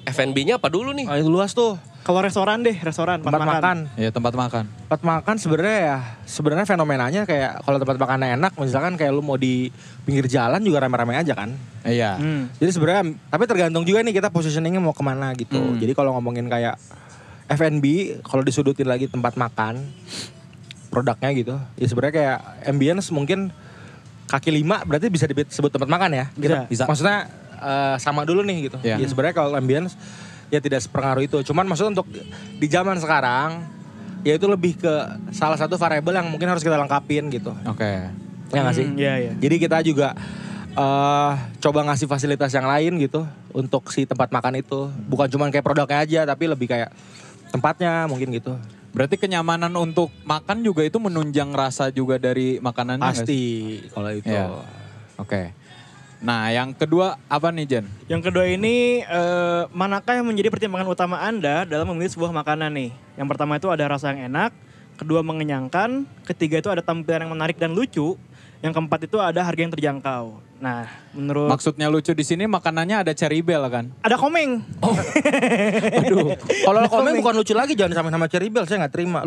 F&B-nya apa dulu nih? Itu luas tuh. Kalau restoran deh, restoran, Tempat makan. Iya tempat makan. Tempat makan sebenarnya fenomenanya kayak kalau tempat makannya enak misalkan kayak lu mau di pinggir jalan juga rame-rame aja kan. Iya. Jadi sebenarnya tapi tergantung juga nih kita positioningnya mau kemana gitu. Jadi kalau ngomongin kayak F&B kalau disudutin lagi tempat makan produknya gitu. Ya sebenarnya kayak ambience mungkin kaki 5 berarti bisa disebut tempat makan ya. Bisa. Maksudnya sama dulu nih gitu. Iya. Ya sebenarnya kalau ambience ya tidak sepengaruh itu. Cuman maksudnya untuk di zaman sekarang ya itu lebih ke salah satu variabel yang mungkin harus kita lengkapin gitu. Oke. Ya nggak sih? Iya, iya. Jadi kita juga coba ngasih fasilitas yang lain gitu untuk si tempat makan itu. Bukan cuma kayak produknya aja tapi lebih kayak tempatnya mungkin gitu. Berarti kenyamanan untuk makan juga itu menunjang rasa juga dari makanannya nggak sih? Pasti kalau itu. Iya. Oke. Nah yang kedua apa nih Jen? Yang kedua ini manakah yang menjadi pertimbangan utama Anda dalam memilih sebuah makanan nih? Yang pertama itu ada rasa yang enak, kedua mengenyangkan, ketiga itu ada tampilan yang menarik dan lucu, yang keempat itu ada harga yang terjangkau. Nah, menurut Maksudnya lucu di sini makanannya ada cherry bell kan? ada komeng. Aduh. Kalau komen bukan lucu lagi jangan samain sama Cherry Bell saya nggak terima.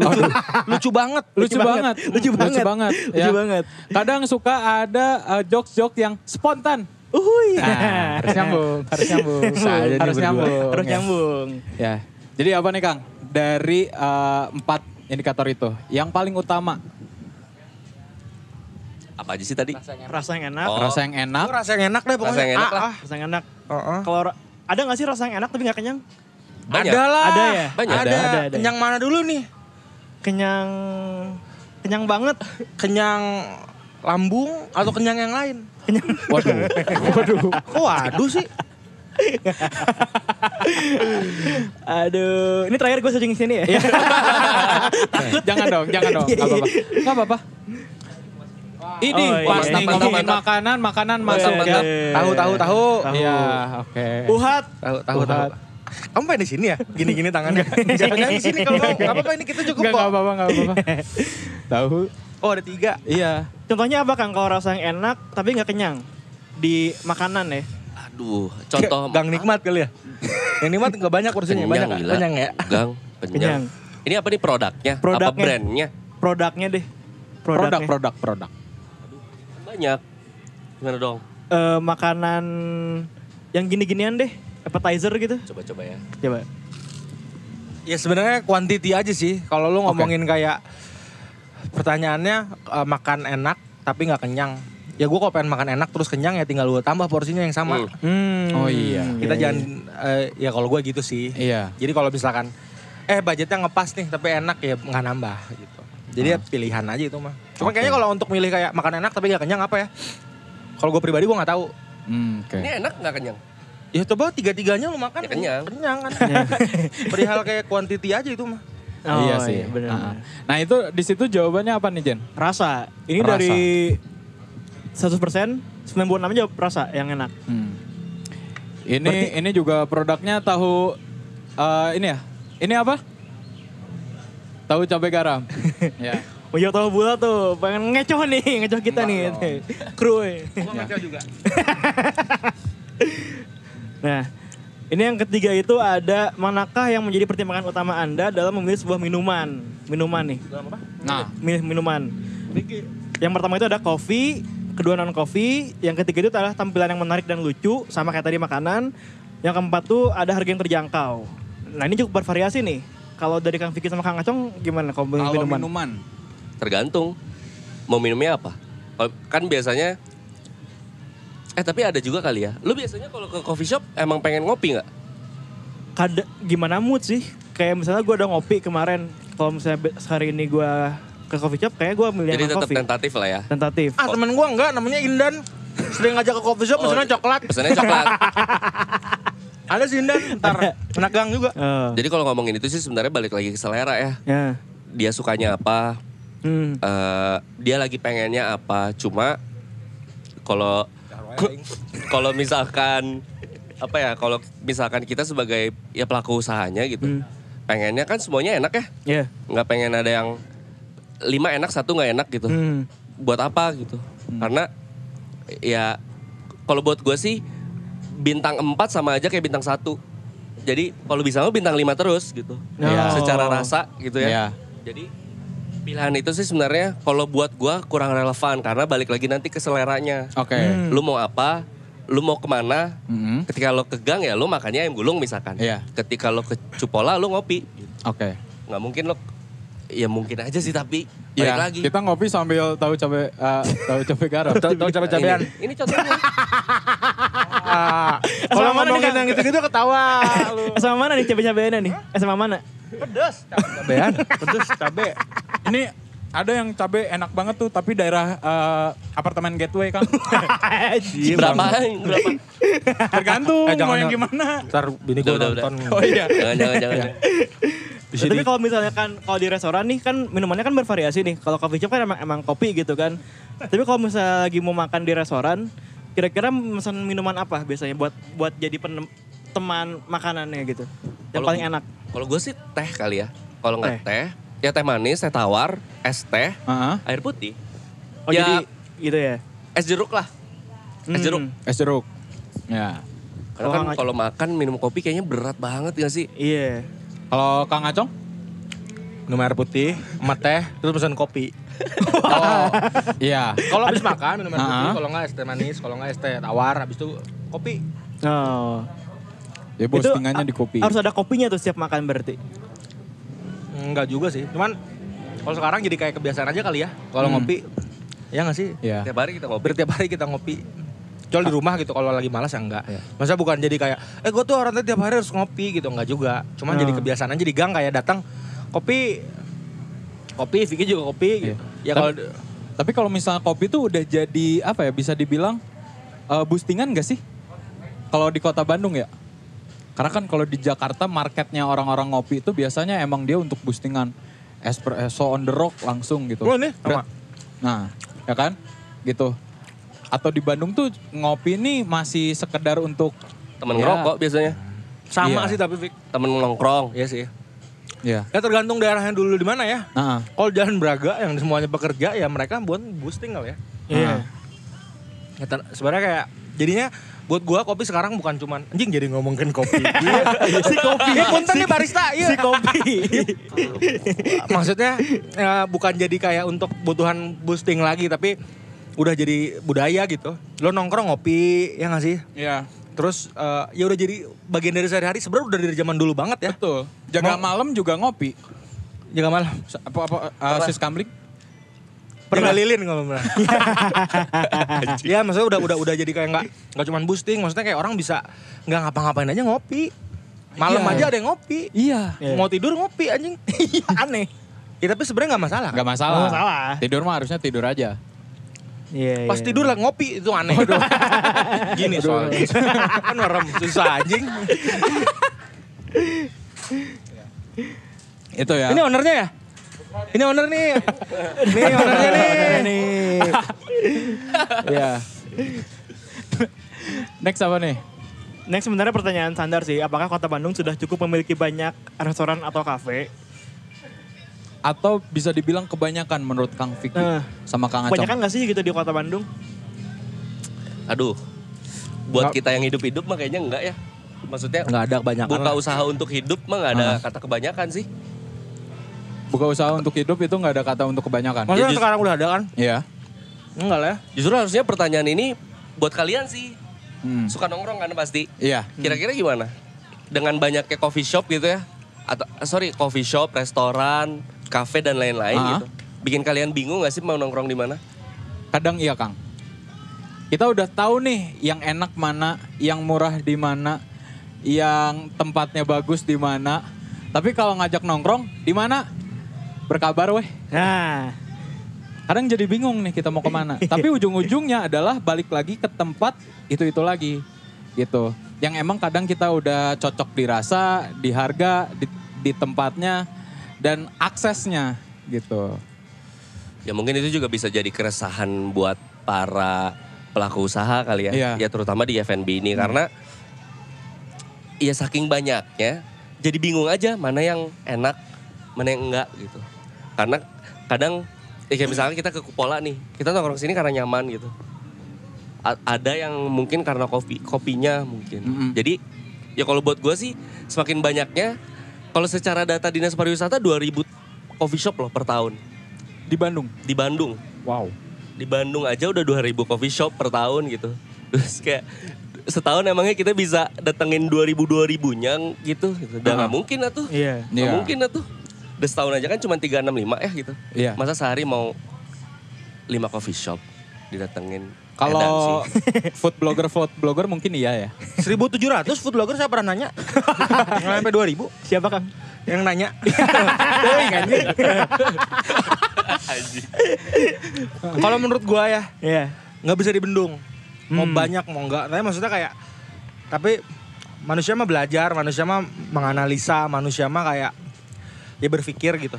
Lucu banget. Lucu banget. Lucu banget. ya. Lucu banget. Kadang suka ada jokes-jokes yang spontan. Uhuy. Nah, harus nyambung. Bisa aja nih Harus berdua. nyambung. Harus ya. nyambung. Ya. Jadi apa nih Kang? Dari 4 indikator itu, yang paling utama Apa aja sih tadi? Rasa yang enak. Oh. rasa yang enak. Rasa yang enak deh pokoknya. Rasa yang enak lah. Rasa yang enak. Heeh. Kalau ada nggak sih rasa yang enak tapi nggak kenyang? Banyak. Ada lah. Ada ya? Banyak. Ada. Ada. Kenyang mana dulu nih? Kenyang banget. Kenyang lambung atau kenyang yang lain? Waduh. Kok waduh sih? Aduh, ini terakhir gue searching sini ya. Jangan dong. Gak apa-apa. Gak apa-apa. Ini Oh, iya. pas nih Mantap, ngomongin mantap. makanan Mantap, masuk mantap. Tahu. Tahu. Iya, oke. Uhat. Tahu. Kamu pengen di sini ya? Gini-gini tangannya. Jangan di sini kalau mau. Gak apa-apa ini kita cukup Enggak kok. apa-apa. Tahu? Oh ada 3. Iya. Contohnya apa Kang kalau rasa yang enak tapi nggak kenyang di makanan ya? Aduh, contoh Gang nikmat kali ya? Yang nikmat gak banyak porsinya. Banyak gak? gila. Kenyang ya? Gang, Kenyang. kenyang. Ini apa nih produknya? Apa Produknya. brandnya? Produknya deh. Produk. Banyak. Gimana dong? Makanan yang gini-ginian deh, appetizer gitu. Coba-coba ya. Coba. Ya sebenarnya quantity aja sih. Kalau lu ngomongin kayak pertanyaannya makan enak tapi nggak kenyang. Ya gue kalau pengen makan enak terus kenyang ya tinggal lu tambah porsinya yang sama. Oh iya. Kita jangan ya kalau gue gitu sih. Iya. Jadi kalau misalkan budgetnya ngepas nih tapi enak ya nggak nambah gitu. Jadi ya pilihan aja itu mah. Cuma kayaknya kalau untuk milih kayak makan enak tapi nggak kenyang apa ya? Kalau gue pribadi gue nggak tahu. Oke. Ini enak nggak kenyang? Ya coba 3-3-nya lu makan. Ya kenyang. Kenyang kan. Perihal kayak quantity aja itu mah. Oh, iya sih. benar. Nah itu di situ jawabannya apa nih Jen? Rasa. Ini Rasa. dari 100% 96 jawab rasa yang enak. Ini juga produknya tahu ini ya? Ini apa? Tahu cabai garam. Ya. Oh iya tahu bulat tuh, pengen ngecoh nih, ngecoh kita nih. Kru. Gue ngaco juga. Nah, ini yang ketiga itu ada manakah yang menjadi pertimbangan utama Anda dalam memilih sebuah minuman. Minuman nih. Nah, Milih minuman. Yang pertama itu ada kopi, kedua non kopi, yang ketiga itu adalah tampilan yang menarik dan lucu, sama kayak tadi makanan. Yang keempat tuh ada harga yang terjangkau. Nah ini cukup bervariasi nih. Kalau dari Kang Vicky sama Kang Acong gimana kalau Kalau minuman? minuman. Tergantung mau minumnya apa. Kan biasanya tapi ada juga kali ya. Lu biasanya kalau ke coffee shop emang pengen ngopi nggak? Gimana mood sih? Kayak misalnya gue udah ngopi kemarin. Kalau misalnya hari ini gue ke coffee shop, kayak gue milih Jadi yang tetap coffee. tentatif lah ya. Tentatif. Temen gue enggak, namanya Indan. Sering ngajak ke coffee shop, pesennya coklat. Pesannya coklat. Ada si Indan, ntar anak gang juga. Oh. Jadi kalau ngomongin itu sih sebenarnya balik lagi ke selera ya. Ya. Dia sukanya apa, dia lagi pengennya apa. Cuma kalau misalkan kalau misalkan kita sebagai ya pelaku usahanya gitu, pengennya kan semuanya enak ya. Iya. Nggak pengen ada yang 5 enak 1 nggak enak gitu. Buat apa gitu? Karena ya kalau buat gue sih bintang 4 sama aja kayak bintang 1. Jadi kalau bisa mah bintang 5 terus gitu. Iya. Secara rasa gitu ya. Iya. Jadi pilihan itu sih sebenarnya kalau buat gue kurang relevan karena balik lagi nanti ke seleranya. Oke. Lu mau apa? Lu mau kemana? Mhm. Ketika lo ke gang ya lu makannya ayam gulung misalkan. Iya. Ketika lo ke Cupola lu ngopi. Oke. Nggak mungkin lo, ya mungkin aja sih tapi balik Ya, lagi. kita ngopi sambil tahu cabe garut. Tahu cabe-cabean. Ini contohnya. Kalau Sama mana ngomongin nih, Kang? yang gitu-gitu ketawa. lu. SMA mana nih cabe-cabeannya nih? SMA mana? Pedes, cabean. Pedes, cabe. Ini ada yang cabe enak banget tuh, tapi daerah apartemen Gateway kan. Berapa? Tergantung mau jangan, yang jangan. gimana. Ntar bini gue Udah. nonton. Oh iya. Jangan. Tapi kalau misalnya kan kalau di restoran nih kan minumannya kan bervariasi nih. Kalau coffee shop kan emang kopi gitu kan. Tapi kalau misalnya lagi mau makan di restoran, kira-kira pesan minuman apa biasanya buat jadi teman makanannya gitu. Yang Kalau- paling enak. Kalau gue sih teh kali ya. Kalau nggak teh, ya teh manis, teh tawar, es teh, Heeh. air putih. Oh Ya. jadi gitu ya. Es jeruk lah. Es jeruk. Es jeruk. Ya. Karena kan kalau makan minum kopi kayaknya berat banget gak sih? Iya. Kalau Kang Acong? Minum air putih, sama teh, terus pesan kopi. Oh, iya. Kalau habis makan minum air putih, Ah. kalau nggak es teh manis, kalau nggak es teh tawar, habis itu kopi. Oh. Ya postingannya di kopi. Harus ada kopinya tuh setiap makan berarti. Enggak juga sih, cuman kalau sekarang jadi kayak kebiasaan aja kali ya. Kalau ngopi, ya nggak sih? Iya. Tiap hari kita ngopi. Tiap hari kita ngopi. Kecuali di rumah gitu, kalau lagi malas ya enggak. Maksudnya bukan jadi kayak, gue tuh orangnya tiap hari harus ngopi gitu, enggak juga. Cuman jadi kebiasaan aja di gang kayak datang kopi, Vicky juga kopi gitu. Ya kalau Tapi kalau misalnya kopi tuh udah jadi apa ya, bisa dibilang boostingan gak sih? Kalau di kota Bandung ya? Karena kan kalau di Jakarta marketnya orang-orang ngopi itu biasanya emang dia untuk boostingan. Espresso on the rock langsung gitu. Lu nih sama. Nah, ya kan? Gitu. Atau di Bandung tuh ngopi ini masih sekedar untuk Temen Ya. ngerokok biasanya. Sama Iya. sih tapi Vic. Temen nongkrong. Iya sih. ya. Ya tergantung daerahnya dulu di mana ya. Nah, Kalau Jalan Braga yang semuanya pekerja ya mereka buat boosting kali ya. Iya. Ya, sebenarnya kayak jadinya buat gua kopi sekarang bukan cuman anjing jadi ngomongin kopi. Si kopi. Punten nih barista. Iya. Si kopi. Maksudnya bukan jadi kayak untuk kebutuhan boosting lagi tapi udah jadi budaya gitu. Lo nongkrong ngopi ya nggak sih? iya. Terus ya udah jadi bagian dari sehari-hari sebenarnya udah dari zaman dulu banget ya. Betul. Jaga malam juga ngopi. Jaga malam. Sis Kamling? Pernah lilin kalau pernah. Ya maksudnya udah jadi kayak nggak cuma boosting, maksudnya kayak orang bisa nggak ngapa-ngapain aja ngopi. Malam Iya. aja ada yang ngopi. Iya. Mau tidur ngopi anjing. Iya aneh. Ya tapi sebenarnya nggak masalah. Gak Kan? masalah. Nggak masalah. Tidur mah harusnya tidur aja. Iya. Pas tidur lah ngopi itu aneh. Gini soalnya. Kan merem susah anjing. Itu ya. Ini ownernya ya? Ini owner nih. Nih ownernya nih. Iya. Next apa nih? Next sebenarnya pertanyaan standar sih, apakah Kota Bandung sudah cukup memiliki banyak restoran atau kafe? Atau bisa dibilang kebanyakan menurut Kang Vicky sama Kang Acong? Kebanyakan nggak sih gitu di Kota Bandung? Aduh. Buat kita yang hidup-hidup mah kayaknya enggak ya. Maksudnya Nggak ada kebanyakan. buka usaha untuk hidup mah nggak ada kata kebanyakan sih. Buka usaha untuk hidup itu nggak ada kata untuk kebanyakan. Maksudnya sekarang udah ada kan? Iya. Enggak lah ya. Justru harusnya pertanyaan ini buat kalian sih. Suka nongkrong kan pasti. Iya. Kira-kira gimana? Dengan banyaknya coffee shop gitu ya? Atau coffee shop, restoran, kafe dan lain-lain gitu. Bikin kalian bingung gak sih mau nongkrong di mana? Kadang iya Kang. Kita udah tahu nih yang enak mana, yang murah di mana, yang tempatnya bagus di mana. Tapi kalau ngajak nongkrong di mana? Berkabar weh. Nah, Kadang jadi bingung nih kita mau kemana. Tapi ujung-ujungnya adalah balik lagi ke tempat itu lagi gitu. Yang emang kadang kita udah cocok dirasa, di harga, di tempatnya, dan aksesnya gitu. Ya mungkin itu juga bisa jadi keresahan buat para pelaku usaha kali ya. Iya. Ya terutama di F&B ini karena ya saking banyaknya jadi bingung aja mana yang enak, mana yang enggak gitu. Karena kadang kayak misalnya kita ke Kupola nih, kita nongkrong sini karena nyaman gitu. Ada yang mungkin karena kopinya mungkin. Jadi ya kalau buat gue sih semakin banyaknya, kalau secara data Dinas Pariwisata 2.000 coffee shop loh per tahun. Di Bandung. Di Bandung. Wow. Di Bandung aja udah 2.000 coffee shop per tahun gitu. Terus kayak setahun emangnya kita bisa datengin 2.000-2.000-nya gitu. Udah gak mungkin lah tuh. iya. Gak mungkin lah tuh. Udah setahun aja kan cuma 365 gitu. Iya. Masa sehari mau 5 coffee shop didatengin. Edan Kalau sih. food blogger mungkin iya ya. 1.700 food blogger saya pernah nanya. Nggak sampai 2.000. Siapa Kang? Yang nanya. Teuing anjing. Kalau menurut gua ya, Iya. nggak bisa dibendung. Mau banyak mau enggak. Tapi maksudnya kayak, tapi manusia mah belajar, manusia mah menganalisa, manusia mah kayak ya berpikir gitu.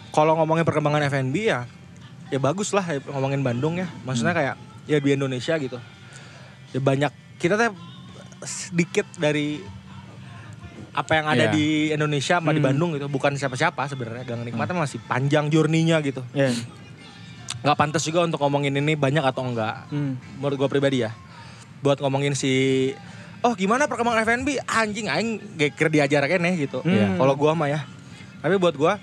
Kalau ngomongin perkembangan F&B ya bagus lah ya, ngomongin Bandung ya. Maksudnya kayak ya di Indonesia gitu. Ya banyak, kita tuh sedikit dari apa yang ada di Indonesia sama di Bandung gitu. Bukan siapa-siapa sebenarnya. Gang nikmatnya masih panjang journey-nya gitu. Iya. Gak pantas juga untuk ngomongin ini banyak atau enggak. Menurut gue pribadi ya. Buat ngomongin oh gimana perkembangan F&B? Anjing aing kira diajar kene gitu. Kalau gue mah ya. Tapi buat gue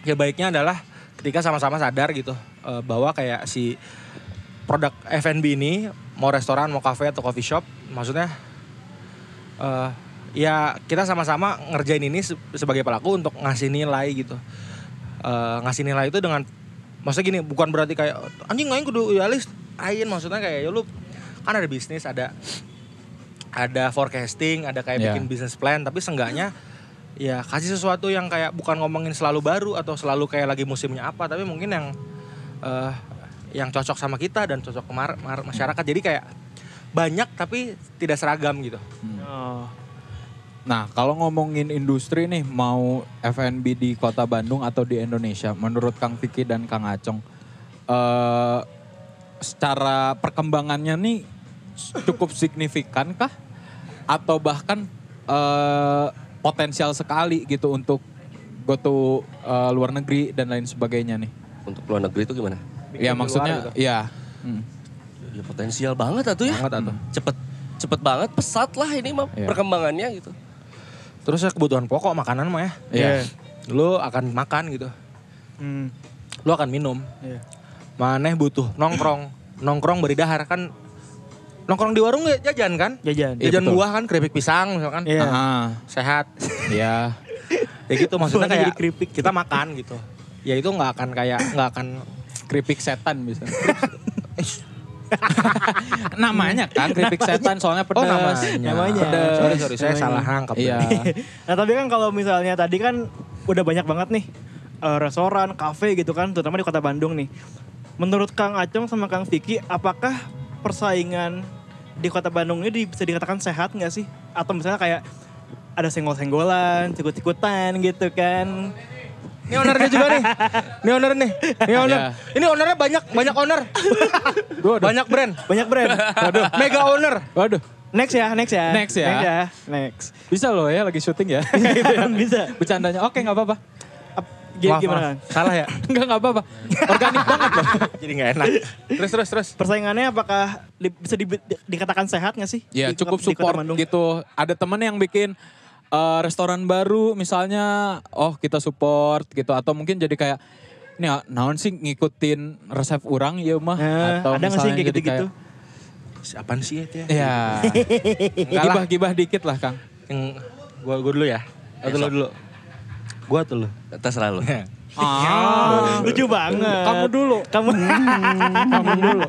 ya baiknya adalah ketika sama-sama sadar gitu bahwa kayak si produk F&B ini mau restoran, mau kafe atau coffee shop, maksudnya ya kita sama-sama ngerjain ini sebagai pelaku untuk ngasih nilai gitu. Ngasih nilai itu dengan maksudnya gini, bukan berarti kayak anjing aing kudu idealis, maksudnya kayak ya lu kan ada bisnis, ada forecasting, ada kayak bikin business plan, tapi seenggaknya ya kasih sesuatu yang kayak bukan ngomongin selalu baru atau selalu kayak lagi musimnya apa, tapi mungkin yang cocok sama kita dan cocok ke masyarakat. Jadi kayak banyak tapi tidak seragam gitu. Nah, kalau ngomongin industri nih, mau F&B di Kota Bandung atau di Indonesia, menurut Kang Vicky dan Kang Acong, secara perkembangannya nih cukup signifikan kah? Atau bahkan potensial sekali gitu untuk go to luar negeri dan lain sebagainya nih? Untuk luar negeri itu gimana? Ya maksudnya, gitu. ya. Ya potensial banget atuh ya. Banget atuh. Cepet banget, pesat lah ini mah perkembangannya gitu. Terus ya kebutuhan pokok makanan mah ya. Iya. Lu akan makan gitu. Lu akan minum. Iya. Maneh butuh nongkrong beri dahar kan. Nongkrong di warung ya jajan kan? Jajan. Jajan Iya, betul. buah kan, keripik pisang misalkan. Iya. Sehat. Ya. Ya gitu maksudnya Buahnya kayak jadi keripik. kita makan gitu. Ya itu nggak akan Keripik setan bisa. Namanya kan keripik setan soalnya pedas. Namanya. Sorry, saya Namanya. salah nangkep. Iya. Nah tapi kan kalau misalnya tadi kan udah banyak banget nih restoran, kafe gitu kan, terutama di Kota Bandung nih. Menurut Kang Acong sama Kang Vicky, apakah persaingan di Kota Bandung ini bisa dikatakan sehat nggak sih? Atau misalnya kayak ada senggol-senggolan, sikut-sikutan gitu kan? Ini ownernya juga nih. Ini owner nih. Ini owner. Ya. Ini ownernya banyak owner. Banyak brand. Banyak brand. Waduh, mega owner. Waduh. Next ya. Next ya. Next. Bisa loh ya lagi syuting ya. Bisa. Bercandanya oke nggak apa-apa. Gimana? Maaf. Salah ya? Nggak apa-apa. Organik banget loh. Jadi gak enak. Terus. Persaingannya apakah bisa dikatakan sehat nggak sih? Ya di cukup Kota support Bandung? gitu. Ada temen yang bikin restoran baru misalnya, kita support gitu. Atau mungkin jadi kayak, Ini naon sih ngikutin resep orang ya mah atau ada nggak sih misalnya kayak jadi gitu-gitu? Apaan sih ya? Ya. Gibah-gibah dikit lah Kang. Yang gua dulu ya. Atau lu dulu? Gua atau lu? Terserah lu. Lucu banget. Kamu dulu. Kamu dulu.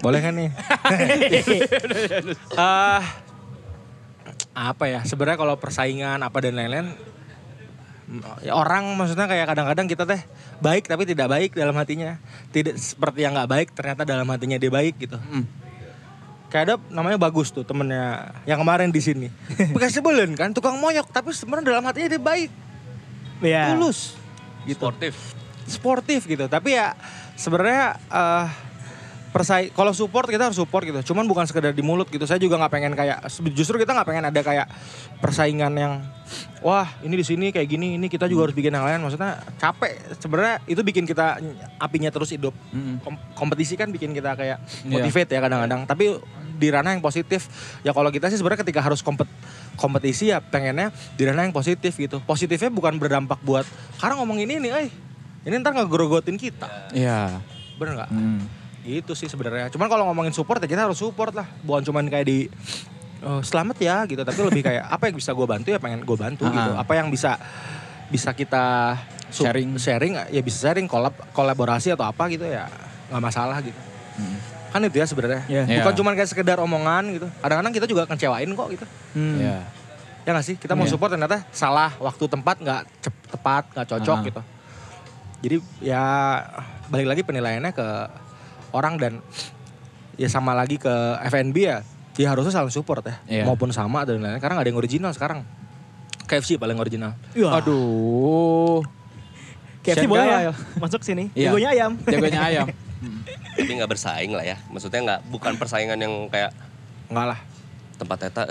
Boleh kan nih? Apa ya? Sebenarnya kalau persaingan apa dan lain-lain, ya orang maksudnya kayak kadang-kadang kita teh baik tapi tidak baik dalam hatinya. Tidak seperti yang nggak baik ternyata dalam hatinya dia baik gitu. Kayak ada namanya Bagus tuh temennya yang kemarin di sini. Bekas sebelen kan tukang moyok tapi sebenarnya dalam hatinya dia baik. ya. Tulus. Gitu. Sportif gitu. Tapi ya sebenarnya kalau support kita harus support gitu. Cuman bukan sekedar di mulut gitu. Saya juga nggak pengen kayak justru kita nggak pengen ada kayak persaingan yang wah ini di sini kayak gini ini kita juga harus bikin yang lain. Maksudnya capek. Sebenarnya itu bikin kita apinya terus hidup. Kompetisi kan bikin kita kayak motivate ya kadang-kadang. Tapi di ranah yang positif ya kalau kita sih sebenarnya ketika harus kompetisi ya pengennya di ranah yang positif gitu. Positifnya bukan berdampak buat karena ngomong ini nih, ini ntar ngegrogotin kita. Iya. Bener nggak? Itu sih sebenarnya. Cuman kalau ngomongin support ya kita harus support lah. Bukan cuman kayak di selamat ya gitu. Tapi lebih kayak apa yang bisa gue bantu ya pengen gue bantu gitu. Apa yang bisa kita sharing ya bisa sharing kolaborasi atau apa gitu ya nggak masalah gitu. Kan itu ya sebenarnya. Bukan cuman kayak sekedar omongan gitu. Kadang-kadang kita juga kecewain kok gitu. Iya. Ya nggak sih? Kita mau support ternyata salah waktu tempat nggak tepat nggak cocok gitu. Jadi ya balik lagi penilaiannya ke orang dan ya sama lagi ke FNB ya harusnya saling support ya maupun sama dan lain-lain karena nggak ada yang original sekarang. KFC paling original. Aduh. KFC boleh ya masuk sini. Jagonya ayam. Jagonya ayam. Tapi nggak bersaing lah ya. Maksudnya bukan persaingan yang kayak enggak lah. Tempat eta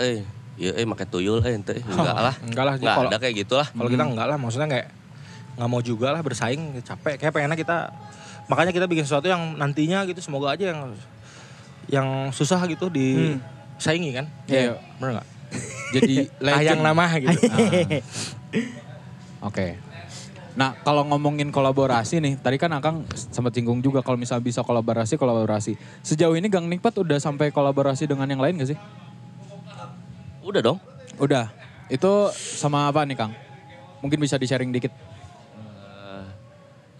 make tuyul ente enggak lah. Enggak ada kayak gitulah. Kalau kita enggak lah, maksudnya nggak mau juga lah bersaing, capek. Kayak pengennya kita makanya kita bikin sesuatu yang nantinya gitu semoga aja yang susah gitu disaingi kan. Iya. Bener enggak? Jadi legend nama gitu. Oke. Nah kalau ngomongin kolaborasi nih, tadi kan Akang sempat singgung juga kalau misalnya bisa kolaborasi. Sejauh ini Gang Nikmat udah sampai kolaborasi dengan yang lain gak sih? Udah dong. Udah. Itu sama apa nih Kang? Mungkin bisa di-sharing dikit.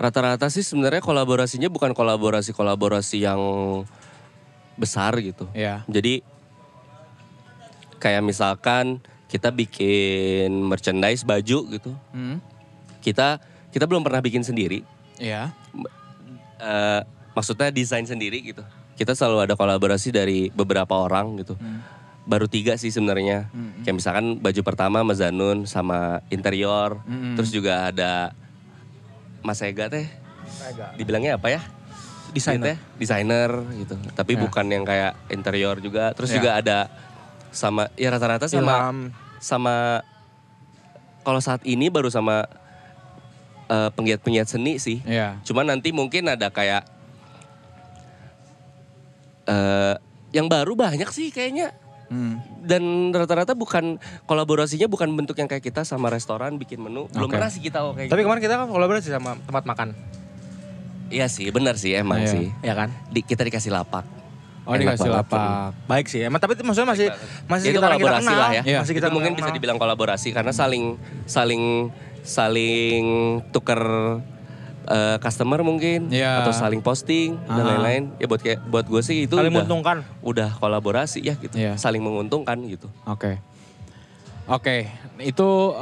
Rata-rata sih sebenarnya kolaborasinya bukan kolaborasi yang besar gitu. Iya. Jadi kayak misalkan kita bikin merchandise baju gitu. Kita belum pernah bikin sendiri. Iya. Maksudnya desain sendiri gitu. Kita selalu ada kolaborasi dari beberapa orang gitu. Baru 3 sih sebenarnya. Kayak misalkan baju pertama Mas Zanun sama interior. Terus juga ada Mas Ega teh. Dibilangnya apa ya? Desainer gitu. Tapi bukan yang kayak interior juga. Terus juga ada sama ya rata-rata sama kalau saat ini baru sama penggiat-penggiat seni sih. Cuman nanti mungkin ada kayak yang baru banyak sih kayaknya. Dan rata-rata kolaborasinya bukan bentuk yang kayak kita sama restoran bikin menu. Belum pernah sih kita kayak Tapi gitu. kemarin kita kan kolaborasi sama tempat makan. Iya sih, benar sih emang sih. Iya kan? Kita dikasih lapak. Oh dikasih lapak. Baik sih, emang tapi itu maksudnya masih Itu kita kolaborasi kenal lah ya. Masih Itu mungkin bisa dibilang kolaborasi karena saling tukar customer mungkin atau saling posting dan lain-lain. Ya buat gue sih itu saling menguntungkan. Udah kolaborasi ya gitu. Saling menguntungkan gitu. Oke. Itu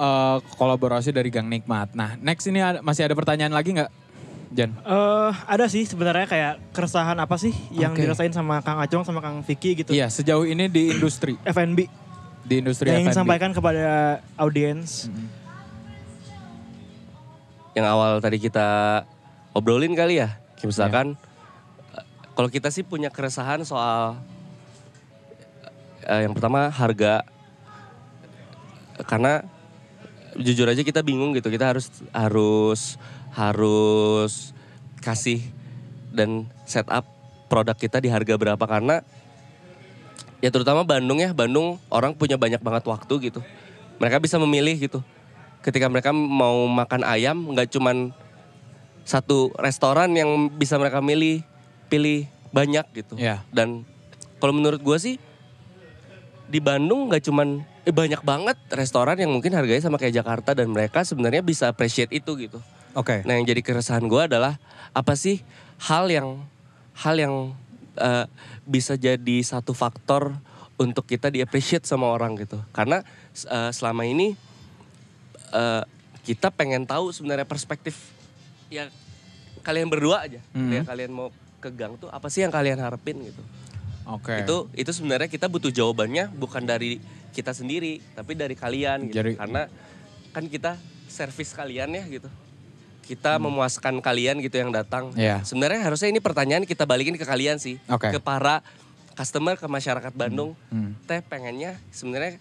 kolaborasi dari Gang Nikmat. Nah, next ini masih ada pertanyaan lagi nggak, Jan? Ada sih sebenarnya kayak keresahan apa sih yang dirasain sama Kang Acong sama Kang Vicky gitu. Iya, sejauh ini di industri F&B. Di industri yang F&B. ingin sampaikan kepada audiens. Yang awal tadi kita obrolin kali ya. Misalkan kalau kita sih punya keresahan soal yang pertama harga. Karena jujur aja kita bingung gitu. Kita harus kasih dan setup produk kita di harga berapa karena ya terutama Bandung orang punya banyak banget waktu gitu. Mereka bisa memilih gitu. Ketika mereka mau makan ayam nggak cuman satu restoran yang bisa mereka pilih banyak gitu. Iya. Dan kalau menurut gue sih di Bandung nggak cuman banyak banget restoran yang mungkin harganya sama kayak Jakarta dan mereka sebenarnya bisa appreciate itu gitu. Oke. Nah yang jadi keresahan gue adalah apa sih hal yang bisa jadi satu faktor untuk kita di-appreciate sama orang gitu. Karena selama ini kita pengen tahu sebenarnya perspektif ya kalian berdua aja. Ya kalian mau ke gang tuh apa sih yang kalian harapin gitu. Oke. Itu sebenarnya kita butuh jawabannya bukan dari kita sendiri tapi dari kalian gitu. Karena kan kita servis kalian ya gitu. Kita memuaskan kalian gitu yang datang. Iya. Sebenarnya harusnya ini pertanyaan kita balikin ke kalian sih. Oke. Ke para customer, ke masyarakat Bandung. Teh pengennya sebenarnya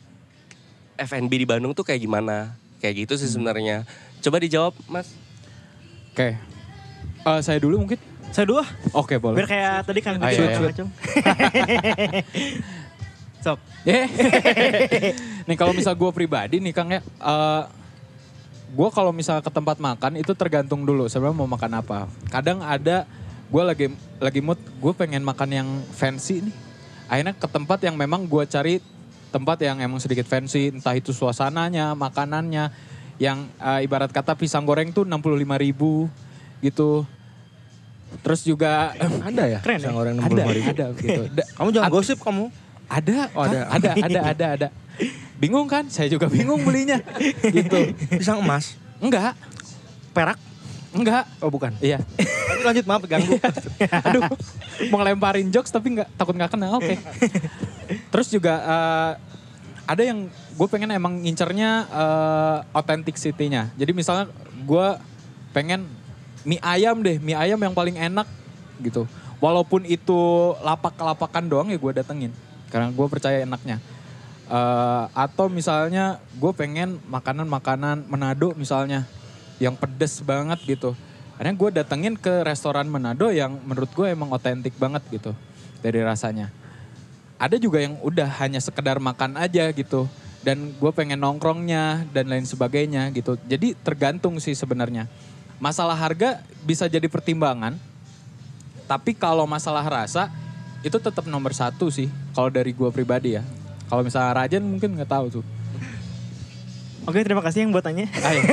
F&B di Bandung tuh kayak gimana? Kayak gitu sih sebenarnya. Coba dijawab, Mas. Oke. Saya dulu mungkin. Saya dulu. Oke, boleh. Biar kayak tadi Kang Ah, Didi iya, macam. Sok. Nih kalau misal gue pribadi nih Kang ya, gue kalau misal ke tempat makan itu tergantung dulu sebenarnya mau makan apa. Kadang ada gue lagi mood gue pengen makan yang fancy nih. Akhirnya ke tempat yang memang gue cari tempat yang emang sedikit fancy, entah itu suasananya, makanannya, yang ibarat kata pisang goreng tuh 65.000 gitu. Terus juga Ada ya? Keren Pisang ya? goreng ada gitu. Kamu jangan gosip kamu. Ada, Oh, Kang. ada. ada. Bingung kan? Saya juga bingung belinya. Gitu. Pisang emas. Enggak, Perak. enggak. Oh bukan. Iya. Lanjut maaf ganggu. Aduh, mau ngelemparin jokes tapi takut nggak kena. Oke. Terus juga ada yang gue pengen emang ngincernya authenticity-nya. Jadi misalnya gue pengen mie ayam yang paling enak gitu. Walaupun itu lapak-lapakan doang ya gue datengin. Karena gue percaya enaknya. Atau misalnya gue pengen makanan-makanan Manado misalnya. Yang pedes banget gitu. Akhirnya gue datengin ke restoran Manado yang menurut gue emang otentik banget gitu. Dari rasanya. Ada juga yang udah hanya sekedar makan aja gitu. Dan gue pengen nongkrongnya dan lain sebagainya gitu. Jadi tergantung sih sebenarnya. Masalah harga bisa jadi pertimbangan. Tapi kalau masalah rasa itu tetap nomor satu sih. Kalau dari gue pribadi ya. Kalau misalnya Rajan mungkin nggak tahu tuh. Oke, terima kasih yang buat tanya. Ayo.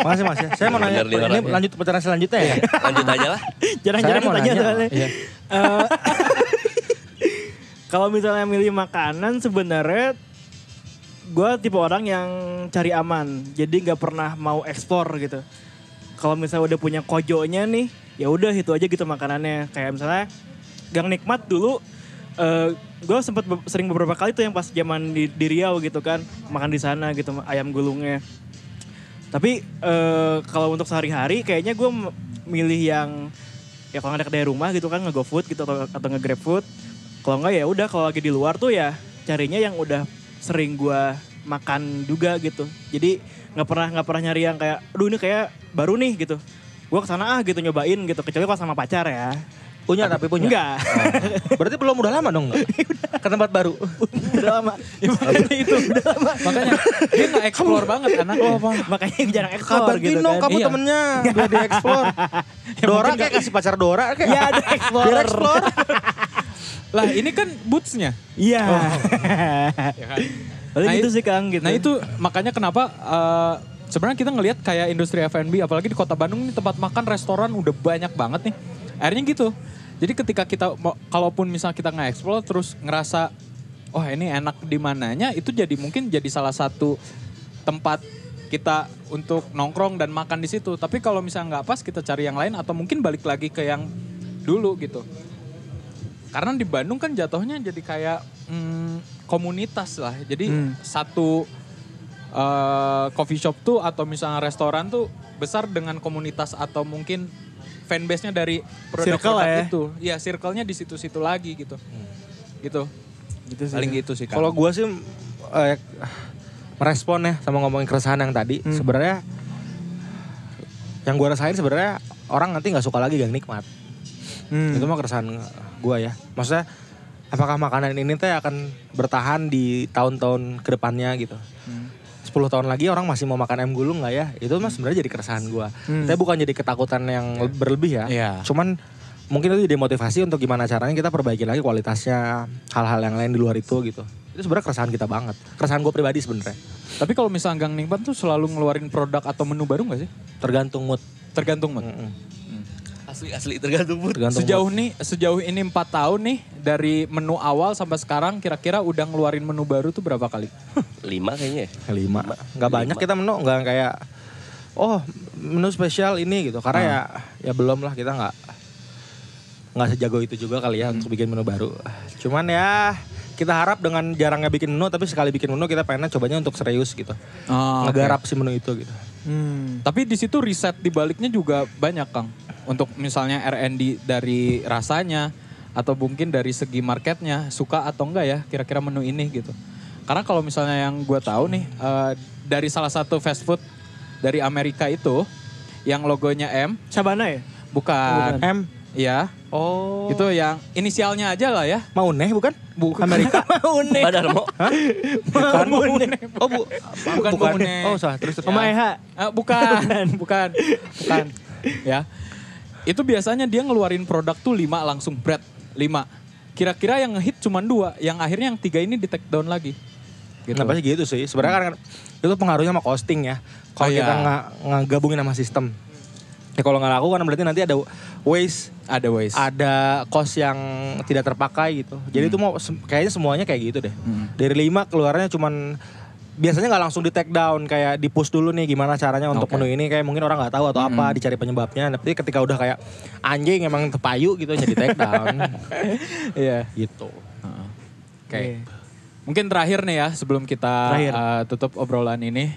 Makasih Mas ya. Saya mau nanya, Bener nih ini orangnya. lanjut pertanyaan selanjutnya ya. Lanjut aja lah. Jarang-jarang Saya mau ditanya nanya. soalnya. Iya. Kalau misalnya milih makanan sebenarnya gue tipe orang yang cari aman. Jadi nggak pernah mau ekspor gitu. Kalau misalnya udah punya kojonya nih, ya udah itu aja gitu makanannya. Kayak misalnya Gang Nikmat dulu, gue sempat sering beberapa kali tuh yang pas zaman di Riau gitu kan, makan di sana gitu ayam gulungnya. Tapi kalau untuk sehari-hari kayaknya gue milih yang ya kalau nggak dekat dari rumah gitu kan nge-GoFood gitu atau nge-GrabFood. Kalau nggak ya udah kalau lagi di luar tuh ya carinya yang udah sering gue makan juga gitu. Jadi nggak pernah nyari yang kayak, aduh ini kayak baru nih gitu. Gue kesana gitu nyobain gitu. Kecuali kalau sama pacar ya. Punya tapi punya. Enggak. Berarti belum udah lama dong. Ke tempat baru. Udah lama. Itu udah lama. Makanya dia nggak explore banget anaknya. Makanya jarang ekspor Kabar gitu Gino kan. kamu Iya. temennya biar di-explore. Dora kayak kasih pacar Dora kayak. Iya ada ekspor. Biar explore. Lah ini kan bootsnya. Iya. Ya kan? Paling Nah, gitu sih Kang gitu. Nah itu makanya kenapa sebenarnya kita ngelihat kayak industri F&B apalagi di Kota Bandung ini tempat makan restoran udah banyak banget nih. Akhirnya gitu. Jadi ketika kita kalaupun misal kita nge-explore terus ngerasa oh ini enak di mananya itu jadi mungkin jadi salah satu tempat kita untuk nongkrong dan makan di situ. Tapi kalau misalnya nggak pas kita cari yang lain atau mungkin balik lagi ke yang dulu gitu. Karena di Bandung kan jatuhnya jadi kayak komunitas lah. Jadi satu coffee shop tuh atau misalnya restoran tuh besar dengan komunitas atau mungkin fanbase-nya dari produk-produk ya. itu. Iya, circle-nya di situ-situ lagi gitu. Gitu. Gitu sih. Paling gitu sih kan. Kalau gue sih merespon ya sama ngomongin keresahan yang tadi. Sebenarnya yang gue rasain sebenarnya orang nanti nggak suka lagi Gang Nikmat. Itu mah keresahan gue ya. Maksudnya apakah makanan ini teh akan bertahan di tahun-tahun kedepannya gitu. 10 tahun lagi orang masih mau makan ayam gulung nggak ya? Itu mah sebenarnya jadi keresahan gue. Tapi bukan jadi ketakutan yang berlebih ya. Iya. Cuman mungkin itu jadi motivasi untuk gimana caranya kita perbaiki lagi kualitasnya, hal-hal yang lain di luar itu gitu. Itu sebenarnya keresahan kita banget. Keresahan gue pribadi sebenarnya. Tapi kalau misalnya Gang Ningpan tuh selalu ngeluarin produk atau menu baru gak sih? Tergantung mood. Tergantung mood. Asli tergantung mood. Tergantung Sejauh ini 4 tahun nih dari menu awal sampai sekarang kira-kira udah ngeluarin menu baru tuh berapa kali? 5 kayaknya ya. 5. Nggak banyak kita menu, nggak kayak menu spesial ini gitu. Karena ya belum lah, kita nggak sejago itu juga kali ya untuk bikin menu baru. Cuman ya kita harap dengan jarangnya bikin menu, tapi sekali bikin menu kita pengennya cobanya untuk serius gitu. Ngegarap si menu itu gitu. Tapi di situ riset di baliknya juga banyak, Kang. Untuk misalnya R&D dari rasanya atau mungkin dari segi marketnya, suka atau enggak ya kira-kira menu ini gitu. Karena kalau misalnya yang gue tahu nih dari salah satu fast food dari Amerika itu yang logonya M. Sabana ya? Bukan. M. Iya. Oh. Itu yang inisialnya aja lah ya. Mauneh bukan? Bukan. Amerika. Mauneh. Padahal mau. Bukan Mauneh. Oh Bukan Mauneh. Oh salah, terus. Oma Eha. Bukan. Ya. Itu biasanya dia ngeluarin produk tuh 5 langsung bread. 5. Kira-kira yang ngehit cuma 2. Yang akhirnya yang 3 ini di take down lagi. Gitu. Nah pasti gitu sih. Sebenarnya kan itu pengaruhnya sama costing ya. Kalau kita nggak gabungin sama sistem. Ya kalau nggak laku kan berarti nanti ada waste. Ada cost yang tidak terpakai gitu. Jadi itu mau kayaknya semuanya kayak gitu deh. Dari 5 keluarnya cuman biasanya nggak langsung di take down, kayak di push dulu nih gimana caranya untuk menu ini, kayak mungkin orang nggak tahu atau apa, dicari penyebabnya. Tapi ketika udah kayak anjing emang tepayu gitu jadi take down. Iya. Gitu. Oke. Mungkin terakhir nih ya sebelum kita tutup obrolan ini.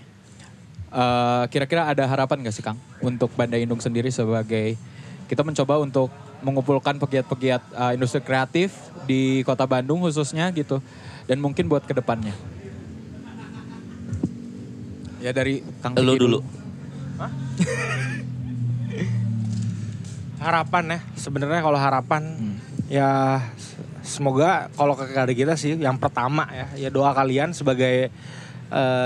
Kira-kira ada harapan gak sih Kang untuk Banda Indung sendiri sebagai kita mencoba untuk mengumpulkan pegiat-pegiat industri kreatif di Kota Bandung khususnya gitu, dan mungkin buat kedepannya. Ya dari Kang Lu dulu. Hah? Harapan ya, sebenarnya kalau harapan ya semoga kalau ke adik kita sih yang pertama ya doa kalian sebagai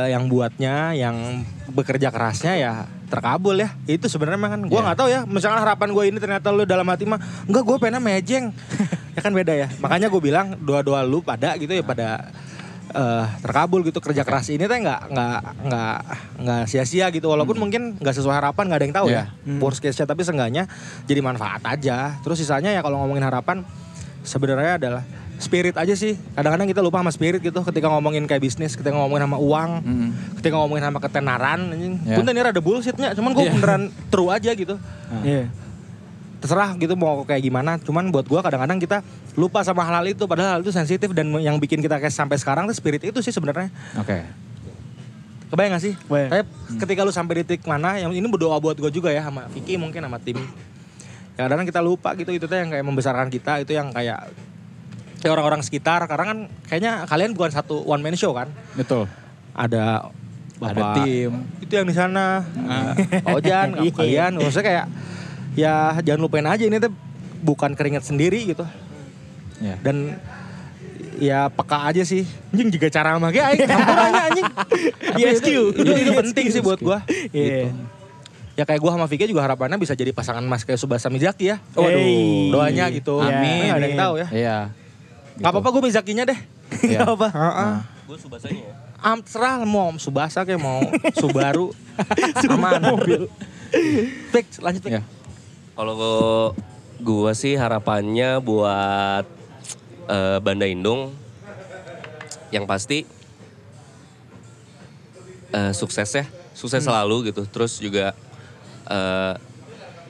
yang buatnya, yang bekerja kerasnya ya terkabul ya. Itu sebenarnya kan gue nggak tahu ya. Misalnya harapan gue ini ternyata lu dalam hati mah enggak, gue pengen mejeng. Ya kan beda ya. Makanya gue bilang doa-doa lu pada gitu ya pada terkabul gitu, kerja keras ini teh nggak sia-sia gitu, walaupun mungkin nggak sesuai harapan, nggak ada yang tahu ya worst case-nya, tapi seenggaknya jadi manfaat aja. Terus sisanya ya kalau ngomongin harapan sebenarnya adalah spirit aja sih. Kadang-kadang kita lupa sama spirit gitu ketika ngomongin kayak bisnis, ketika ngomongin sama uang, ketika ngomongin sama ketenaran anjing. Punten ini ada bullshitnya, cuman gue beneran true aja gitu. Terserah gitu mau kayak gimana, cuman buat gue kadang-kadang kita lupa sama hal-hal itu, padahal hal itu sensitif dan yang bikin kita kayak sampai sekarang tuh spirit itu sih sebenarnya. Oke. Kebayang gak sih? Kayak ketika lu sampai di titik mana, yang ini berdoa buat gue juga ya sama Vicky mungkin sama tim. Ya kadang-kadang kita lupa gitu, itu tuh yang kayak membesarkan kita, itu yang kayak orang-orang sekitar, karena kan kayaknya kalian bukan satu one man show kan? Betul. Ada bapak, tim. Itu yang di sana, Ojan, kalian, maksudnya kayak ya jangan lupain aja ini tuh bukan keringat sendiri gitu. Dan ya peka aja sih. Anjing juga cara make aing campurannya anjing. ESQ. Itu penting sih buat gua. Gitu. Ya kayak gua sama Vicky juga harapannya bisa jadi pasangan Mas kayak Subasa Mizaki ya. Waduh. Doanya gitu. Amin. Nggak ada yang tahu ya. Iya. Gak apa-apa gue Mizakinya deh. Gak apa. Gue Subasanya ya. Terserah mau Subasa kayak mau Subaru. Aman. Mobil. Fix, lanjut Fix. Kalau gue sih harapannya buat Banda Indung yang pasti sukses ya, sukses selalu gitu. Terus juga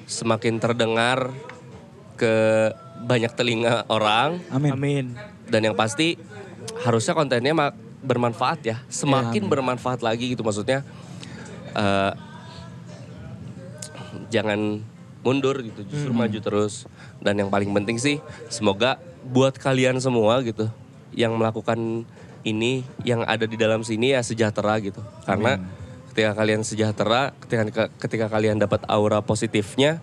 semakin terdengar ke banyak telinga orang. Amin. Dan yang pasti harusnya kontennya bermanfaat ya, semakin bermanfaat lagi gitu, maksudnya jangan mundur gitu, justru maju terus. Dan yang paling penting sih semoga buat kalian semua gitu yang melakukan ini, yang ada di dalam sini ya sejahtera gitu. Karena ketika kalian sejahtera, ketika kalian dapat aura positifnya,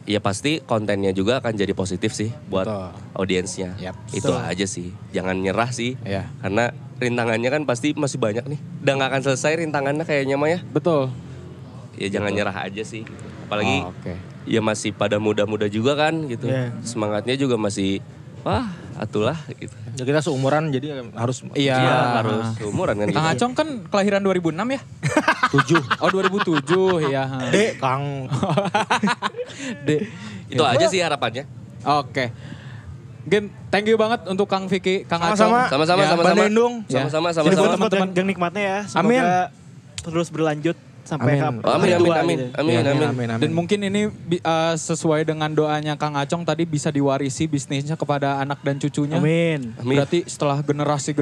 ya pasti kontennya juga akan jadi positif sih buat audiensnya. Itu aja sih, jangan nyerah sih. Karena rintangannya kan pasti masih banyak nih. Udah gak akan selesai rintangannya kayaknya mah ya. Betul. Ya jangan nyerah aja sih. Apalagi Oke. ya masih pada muda-muda juga kan gitu. Iya. Semangatnya juga masih wah atulah gitu. Ya kita seumuran jadi harus Iya. Iya harus umuran kan Kang gitu. Acong kan kelahiran 2006 ya? 7. Oh 2007 ya. Dek, Kang. Dek. Itu aja sih harapannya. Oke. Game, thank you banget untuk Kang Vicky, Kang Sama-sama. Acong. Sama-sama Ya. sama-sama. Banda Indung. Sama-sama Jadi sama-sama. buat teman-teman. teman-teman gang nikmatnya ya. Semoga Amin. terus berlanjut sampai Amin. kapan. Oh, amin, hari tua amin, gitu. amin, Ya, amin. Dan mungkin ini sesuai dengan doanya Kang Acong tadi bisa diwarisi bisnisnya kepada anak dan cucunya. Amin. Amin. Berarti setelah generasi.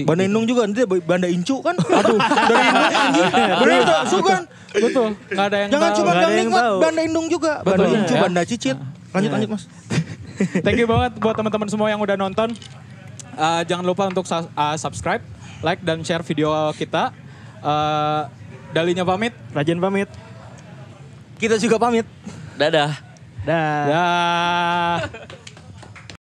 Banda Indung juga nanti Banda Incu kan. Aduh, dari Indung anjing. Bener tuh, sugan. Betul. Nggak ada yang Jangan tahu. cuma Nggak ada Gang yang Nikmat, tahu. Banda Indung juga. Betul. Banda Incu, Ya. Banda Cicit. Lanjut Mas. Thank you banget buat teman-teman semua yang udah nonton. Jangan lupa untuk subscribe, like, dan share video kita. Dalinya pamit. Rajin pamit. Kita juga pamit. Dadah. Dah. Dah.